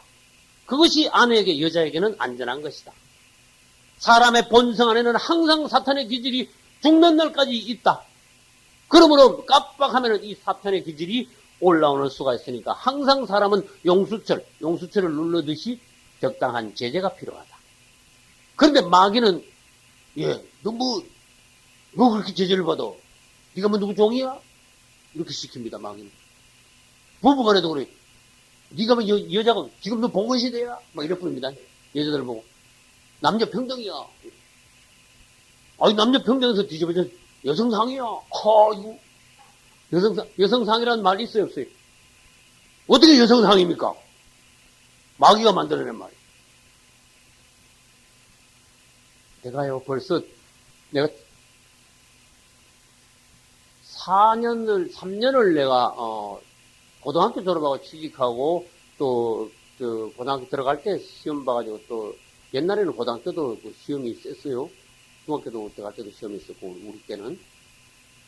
그것이 아내에게 여자에게는 안전한 것이다. 사람의 본성 안에는 항상 사탄의 기질이 죽는 날까지 있다. 그러므로 깜빡하면 이 사탄의 기질이 올라오는 수가 있으니까 항상 사람은 용수철을 누르듯이 적당한 제재가 필요하다. 그런데 마귀는 너 그렇게 제재를 받아? 네가 뭐 누구 종이야? 이렇게 시킵니다. 마귀는. 부부간에도 그래. 네가 뭐 여자가 지금 너 봉건시대야? 막 이래 부릅니다. 여자들 보고 남녀 평등이야. 아니 남녀 평등에서 뒤집어져 여성상이야. 이거 여성상이라는 말이 있어요, 없어요? 어떻게 여성상입니까? 마귀가 만들어낸 말이에요. 내가 3년을 내가, 고등학교 졸업하고 취직하고, 또, 고등학교 들어갈 때 시험 봐가지고 또, 옛날에는 고등학교 때도 시험이 있었어요. 중학교도 들어갈 때도 시험이 있었고, 우리 때는.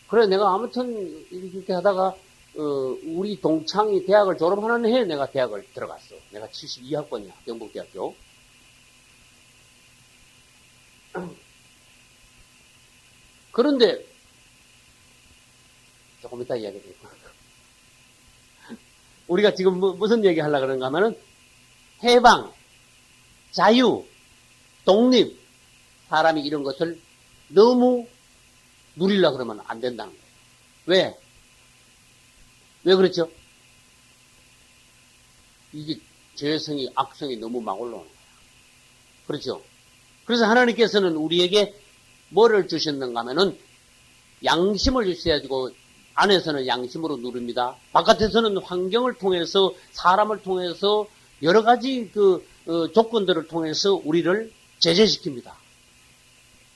그래, 내가 아무튼 이렇게 하다가, 우리 동창이 대학을 졸업하는 해에 내가 대학을 들어갔어. 내가 72학번이야, 경북대학교. 그런데, 조금 이따 이야기해드릴게요. 우리가 지금 무슨 얘기 하려고 그러는가 하면은, 해방, 자유, 독립, 사람이 이런 것을 너무 누리려고 그러면 안 된다는 거예요. 왜? 왜 그렇죠? 이게 죄성이, 악성이 너무 막 올라오는 거예요. 그렇죠? 그래서 하나님께서는 우리에게 뭐를 주셨는가 하면은 양심을 주셔야지고 안에서는 양심으로 누립니다. 바깥에서는 환경을 통해서 사람을 통해서 여러 가지 조건들을 통해서 우리를 제재시킵니다.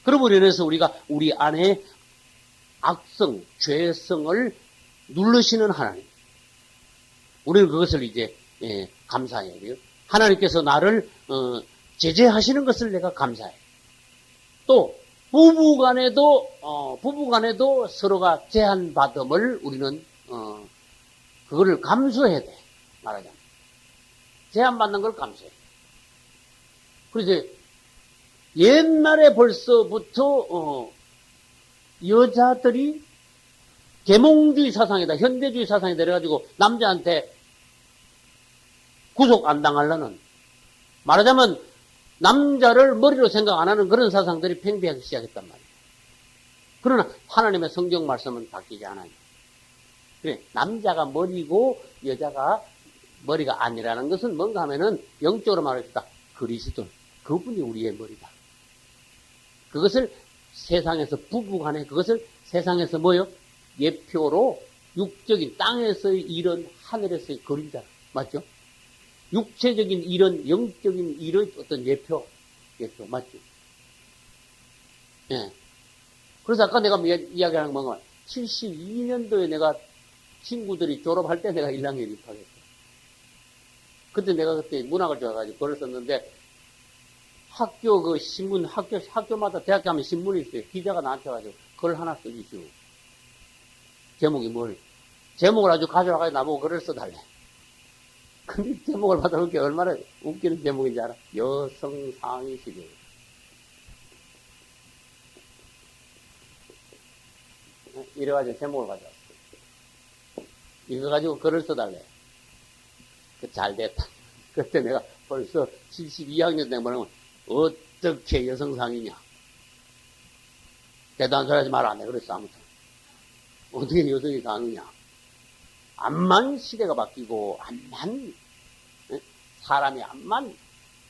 그러므로 인해서 우리가 우리 안에 악성, 죄성을 누르시는 하나님. 우리는 그것을 이제 감사해야 돼요. 하나님께서 나를 제재하시는 것을 내가 말해요. 또 부부간에도 서로가 제한받음을 우리는 그거를 감수해야 돼. 말하자면 제한받는 걸 감수해. 그래서 옛날에 벌써부터 여자들이 계몽주의 사상이다, 현대주의 사상이다 이래가지고 남자한테 구속 안 당하려는, 말하자면 남자를 머리로 생각 안 하는 그런 사상들이 팽배하기 시작했단 말이에요. 그러나 하나님의 성경 말씀은 바뀌지 않아요. 그래, 남자가 머리고 여자가 머리가 아니라는 것은 뭔가 하면은 영적으로 말합시다. 그리스도, 그분이 우리의 머리다. 그것을 세상에서 부부간에 그것을 세상에서 뭐요? 예표로 육적인 땅에서의 일은 하늘에서의 그림자. 맞죠? 육체적인 일은 영적인 일의 어떤 예표 맞죠? 예. 그래서 아까 내가 이야기하는 건 뭔가 72년도에 내가 친구들이 졸업할 때 내가 1학년 입학했어. 그때 내가 그때 문학을 좋아해가지고 글을 썼는데 학교 그 신문 학교마다 대학교 가면 신문이 있어요. 기자가 나한테 와가지고 글 하나 써주시오. 제목이 제목을 아주 가져와가지고 나보고 글을 써달래. 근데 제목을 받아볼 게 얼마나 웃기는 제목인지 알아? 여성 상위 시대. 이래가지고 제목을 가져왔어. 이거 가지고 글을 써달래. 잘 됐다. 그때 내가 벌써 72학년 때 뭐냐면 어떻게 여성상이냐. 대단한 소리 하지 마라. 내가 그랬어. 아무튼 어떻게 여성이 상이냐. 암만 시대가 바뀌고 암만 사람이 암만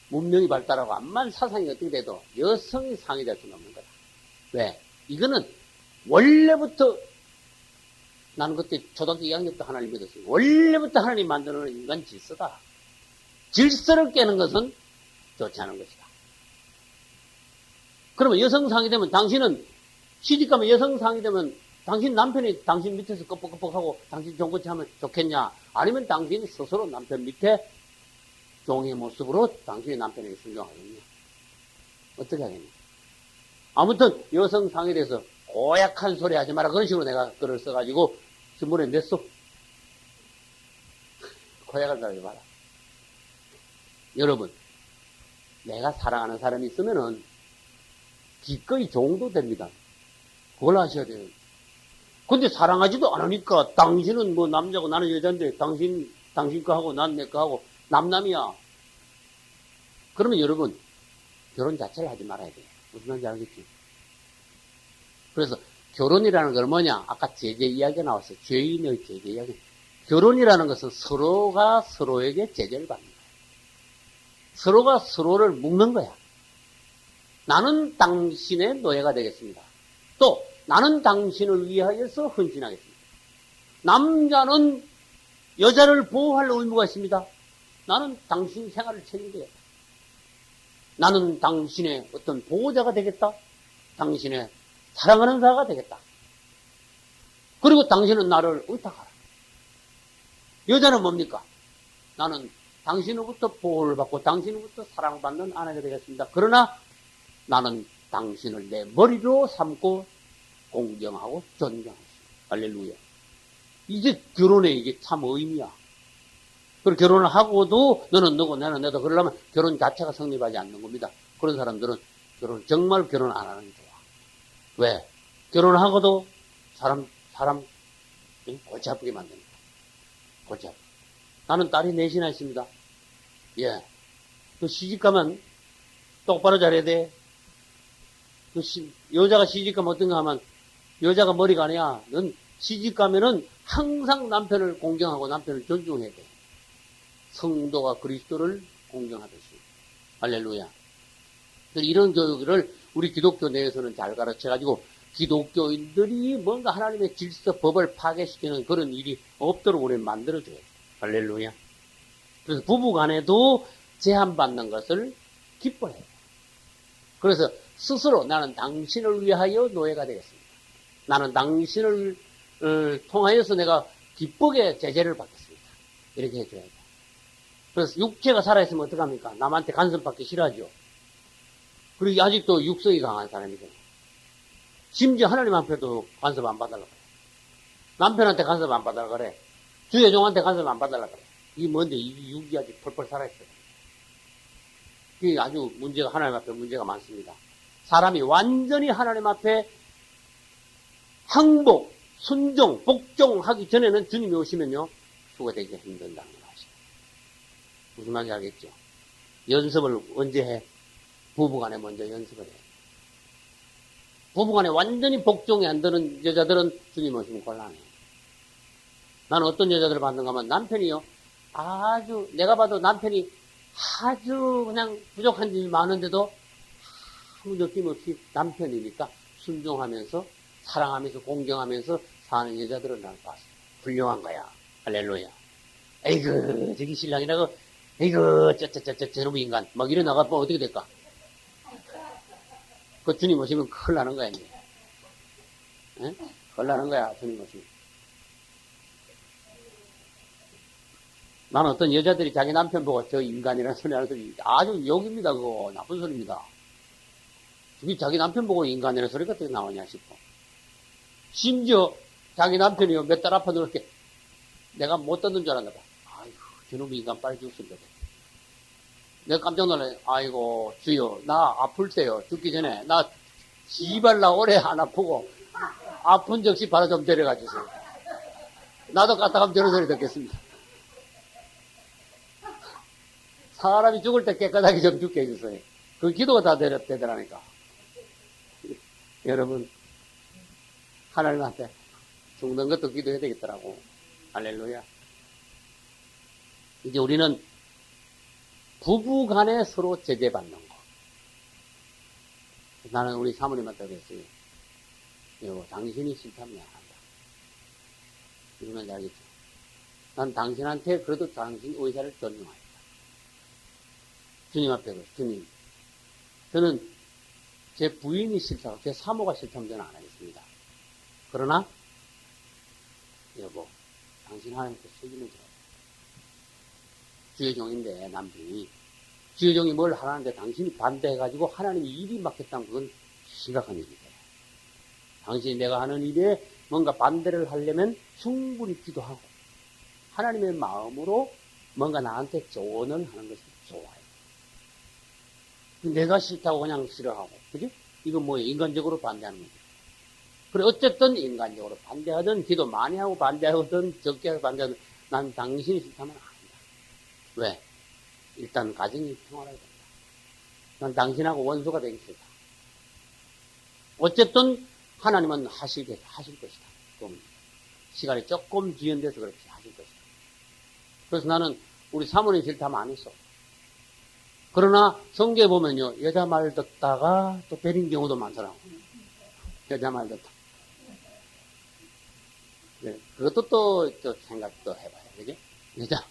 문명이 발달하고 암만 사상이 어떻게 돼도 여성이 상이 될 수는 없는 거다. 왜? 이거는 원래부터 나는 그때 초등학교 2학년 때 하나님 믿었어요. 원래부터 하나님 만드는 인간 질서다. 질서를 깨는 것은 좋지 않은 것이다. 그러면 여성상이 되면 당신은 시집가면 여성상이 되면 당신 남편이 당신 밑에서 끄뻑끄뻑하고 당신 종고치 하면 좋겠냐? 아니면 당신이 스스로 남편 밑에 종의 모습으로 당신의 남편에게 순종하겠냐? 어떻게 하겠냐? 아무튼 여성상에 대해서 고약한 소리 하지 마라. 그런 식으로 내가 글을 써가지고 신문에 냈어. 고약한 소리 하지 마라. 여러분, 내가 사랑하는 사람이 있으면은 기꺼이 종도 됩니다. 그걸 아셔야 돼요. 근데 사랑하지도 않으니까 당신은 뭐 남자고 나는 여자인데 당신 거 하고 난 내 거 하고 남남이야. 그러면 여러분 결혼 자체를 하지 말아야 돼요. 무슨 말인지 알겠지? 그래서 결혼이라는 건 뭐냐? 아까 제재 이야기가 나왔어요. 죄인의 제재 이야기. 결혼이라는 것은 서로가 서로에게 제재를 받는 거야. 서로가 서로를 묶는 거야. 나는 당신의 노예가 되겠습니다. 또 나는 당신을 위하여서 헌신하겠습니다. 남자는 여자를 보호할 의무가 있습니다. 나는 당신 생활을 책임져야겠다. 나는 당신의 어떤 보호자가 되겠다. 당신의 사랑하는 자가 되겠다. 그리고 당신은 나를 의탁하라. 여자는 뭡니까? 나는 당신으로부터 보호를 받고 당신으로부터 사랑받는 아내가 되겠습니다. 그러나 나는 당신을 내 머리로 삼고 공경하고 존경하십니다. 할렐루야. 이게 결혼의 이게 참 의미야. 그리고 결혼을 하고도 너는 너고 나는 내도 그러려면 결혼 자체가 성립하지 않는 겁니다. 그런 사람들은 정말 결혼 안 하는 게 좋아. 왜? 결혼하고도 사람 골치 아프게 만듭니다. 골치 아프게. 나는 딸이 넷이나 있습니다. 예. 그 시집가면 똑바로 잘해야 돼. 여자가 시집가면 어떤가 하면, 여자가 머리가 아니야. 넌 시집가면은 항상 남편을 공경하고 남편을 존중해야 돼. 성도가 그리스도를 공경하듯이. 할렐루야. 이런 교육을 우리 기독교 내에서는 잘 가르쳐가지고 기독교인들이 뭔가 하나님의 질서, 법을 파괴시키는 그런 일이 없도록 우리는 만들어줘야 돼. 할렐루야. 그래서 부부간에도 제한받는 것을 기뻐해요. 그래서 스스로 나는 당신을 위하여 노예가 되겠습니다. 나는 당신을 통하여서 내가 기쁘게 제재를 받겠습니다. 이렇게 해줘야 돼요. 그래서 육체가 살아있으면 어떡합니까? 남한테 간섭받기 싫어하죠. 그리고 아직도 육성이 강한 사람이잖아요. 심지어 하나님 앞에도 간섭 안 받으려고 그래. 남편한테 간섭 안 받으려고 그래. 주여종한테 간섭 안 받으려고 그래. 이게 뭔데? 이 육이 아직 펄펄 살아있어요. 이게 아주 문제가, 하나님 앞에 문제가 많습니다. 사람이 완전히 하나님 앞에 항복, 순종, 복종하기 전에는 주님이 오시면요, 수가 되기 힘든다는 걸 아시죠? 무슨 말인지 알겠죠? 연습을 언제 해? 부부간에 먼저 연습을 해. 부부간에 완전히 복종이 안 되는 여자들은 주님 오시면 곤란해요. 나는 어떤 여자들을 봤는가 하면 남편이요, 아주, 내가 봐도 남편이 아주 그냥 부족한 점이 많은데도 아무 느낌 없이 남편이니까 순종하면서 사랑하면서 공경하면서 사는 여자들을 난 봤어. 훌륭한 거야. 할렐루야. 에이그 저기 신랑이라고 에이그 저놈 인간 막 이래 나가면 어떻게 될까? 그 주님 오시면 큰일 나는 거야 이제. 에? 큰일 나는 거야 주님 오시면. 나는 어떤 여자들이 자기 남편 보고 저 인간이라는 소리 하는 소리 아주 욕입니다. 그거 나쁜 소리입니다. 그게 자기 남편 보고 인간이라는 소리가 어떻게 나오냐 싶어. 심지어 자기 남편이요 몇 달 아파도 이렇게 내가 못 듣는 줄 알았나 봐. 아이고 저놈 인간 빨리 죽습니다. 내가 깜짝 놀래. 아이고 주여 나 아플 때요 죽기 전에 나 지발 나 오래 안 아프고 아픈 적시 바로 좀 데려가 주세요. 나도 갔다 가면 저런 소리 듣겠습니다. 사람이 죽을 때 깨끗하게 좀 죽게 해주세요. 그 기도가 다 되더라니까. 여러분, 하나님한테 죽는 것도 기도해야 되겠더라고. 할렐루야. 이제 우리는 부부 간에 서로 제재받는 거. 나는 우리 사모님한테 그랬어요. 여보, 당신이 싫다면 한다. 이러면 알겠죠. 난 당신한테 그래도 당신 의사를 존중하겠다. 주님 앞에 그랬어요. 주님, 저는 제 부인이 싫다고, 제 사모가 싫다면 저는 안 하겠습니다. 그러나, 여보, 당신 하나님께 책임을 져야 돼. 주의 종인데, 남편이. 주의 종이 뭘 하라는데 당신이 반대해가지고 하나님이 일이 맡겼다면 그건 심각한 일이다. 당신이 내가 하는 일에 뭔가 반대를 하려면 충분히 기도하고, 하나님의 마음으로 뭔가 나한테 조언을 하는 것이 좋아요. 내가 싫다고 그냥 싫어하고, 그지? 이건 뭐예요? 인간적으로 반대하는 거죠. 그래, 어쨌든 인간적으로 반대하든, 기도 많이 하고 반대하든, 적게 하고 반대하든, 난 당신이 싫다면 안 한다. 왜? 일단 가정이 평화로워야 된다. 난 당신하고 원수가 되기 싫다. 어쨌든 하나님은 하실 것이다. 좀 시간이 조금 지연돼서 그렇지 하실 것이다. 그래서 나는 우리 사모님 싫다면 안 했어. 그러나 성경에 보면요, 여자 말 듣다가 또 베린 경우도 많더라고. 여자 말 듣다. 네, 그것도 또 생각도 해봐요. 그죠? 여자.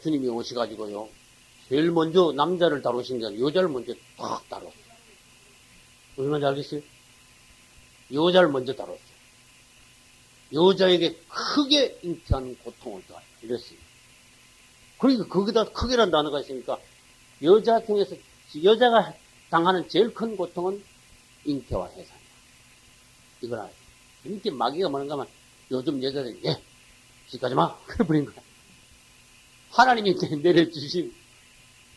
주님이 오셔가지고요, 제일 먼저 남자를 다루신 게 아니라 여자를 먼저 딱 다뤘어요. 무슨 말인지 알겠어요? 여자를 먼저 다뤘어요. 여자에게 크게 잉태한 고통을 더하여 이랬어요. 그러니까 거기다 크게란 단어가 있으니까 여자 중에서 여자가 당하는 제일 큰 고통은 잉태와 해산이야. 이걸 알아요. 이렇게 마귀가 뭐는가 하면 요즘 여자들이 지까지 마 그래버린 거야. 하나님이 내려주신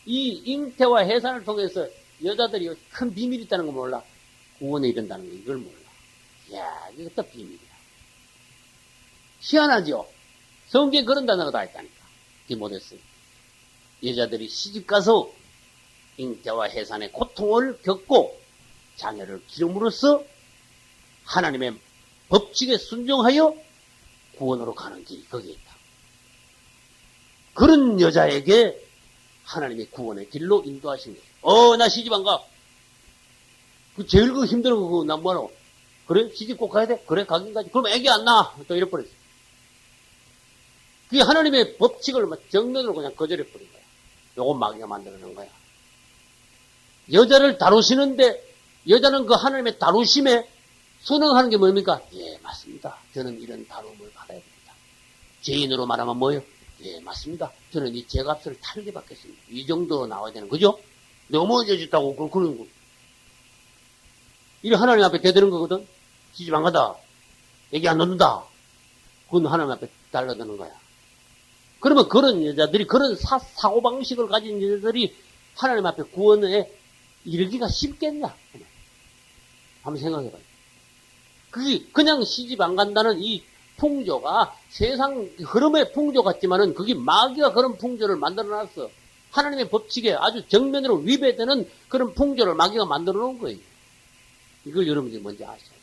이 잉태와 해산을 통해서 여자들이 큰 비밀이 있다는 거 몰라. 구원에 이른다는 거 이걸 몰라. 이야, 이것도 비밀이야. 희한하죠? 성경에 그런 단어가 다 있다니까. 그게 못했어요. 여자들이 시집가서 잉태와 해산의 고통을 겪고 자녀를 기름으로써 하나님의 법칙에 순종하여 구원으로 가는 길이 거기에 있다. 그런 여자에게 하나님이 구원의 길로 인도하신 거예요. 나 시집 안 가. 그 제일 그 힘든 거 그거 난 뭐하노? 그래? 시집 꼭 가야 돼? 그래? 가긴 가지. 그럼 애기 안 낳아. 또 이래버렸어. 그게 하나님의 법칙을 정면으로 그냥 거절해버린 거야. 요건 마귀가 만들어 놓은 거야. 여자를 다루시는데 여자는 그 하나님의 다루심에 순응하는 게 뭡니까? 예, 맞습니다. 저는 이런 다룸을 받아야 됩니다. 죄인으로 말하면 뭐예요? 예, 맞습니다. 저는 이 죄값을 탈게 받겠습니다. 이 정도로 나와야 되는 거죠? 넘어져졌다고 그러는 거. 이게 하나님 앞에 대드는 거거든? 시집 안 가다. 얘기 안 넣는다. 그건 하나님 앞에 달라드는 거야. 그러면 그런 여자들이, 그런 사고방식을 가진 여자들이 하나님 앞에 구원에 이르기가 쉽겠냐? 한번 생각해봐요. 그게 그냥 시집 안 간다는 이 풍조가 세상 흐름의 풍조 같지만은 그게 마귀가 그런 풍조를 만들어놨어. 하나님의 법칙에 아주 정면으로 위배되는 그런 풍조를 마귀가 만들어 놓은 거예요. 이걸 여러분들이 먼저 아셔야 돼요.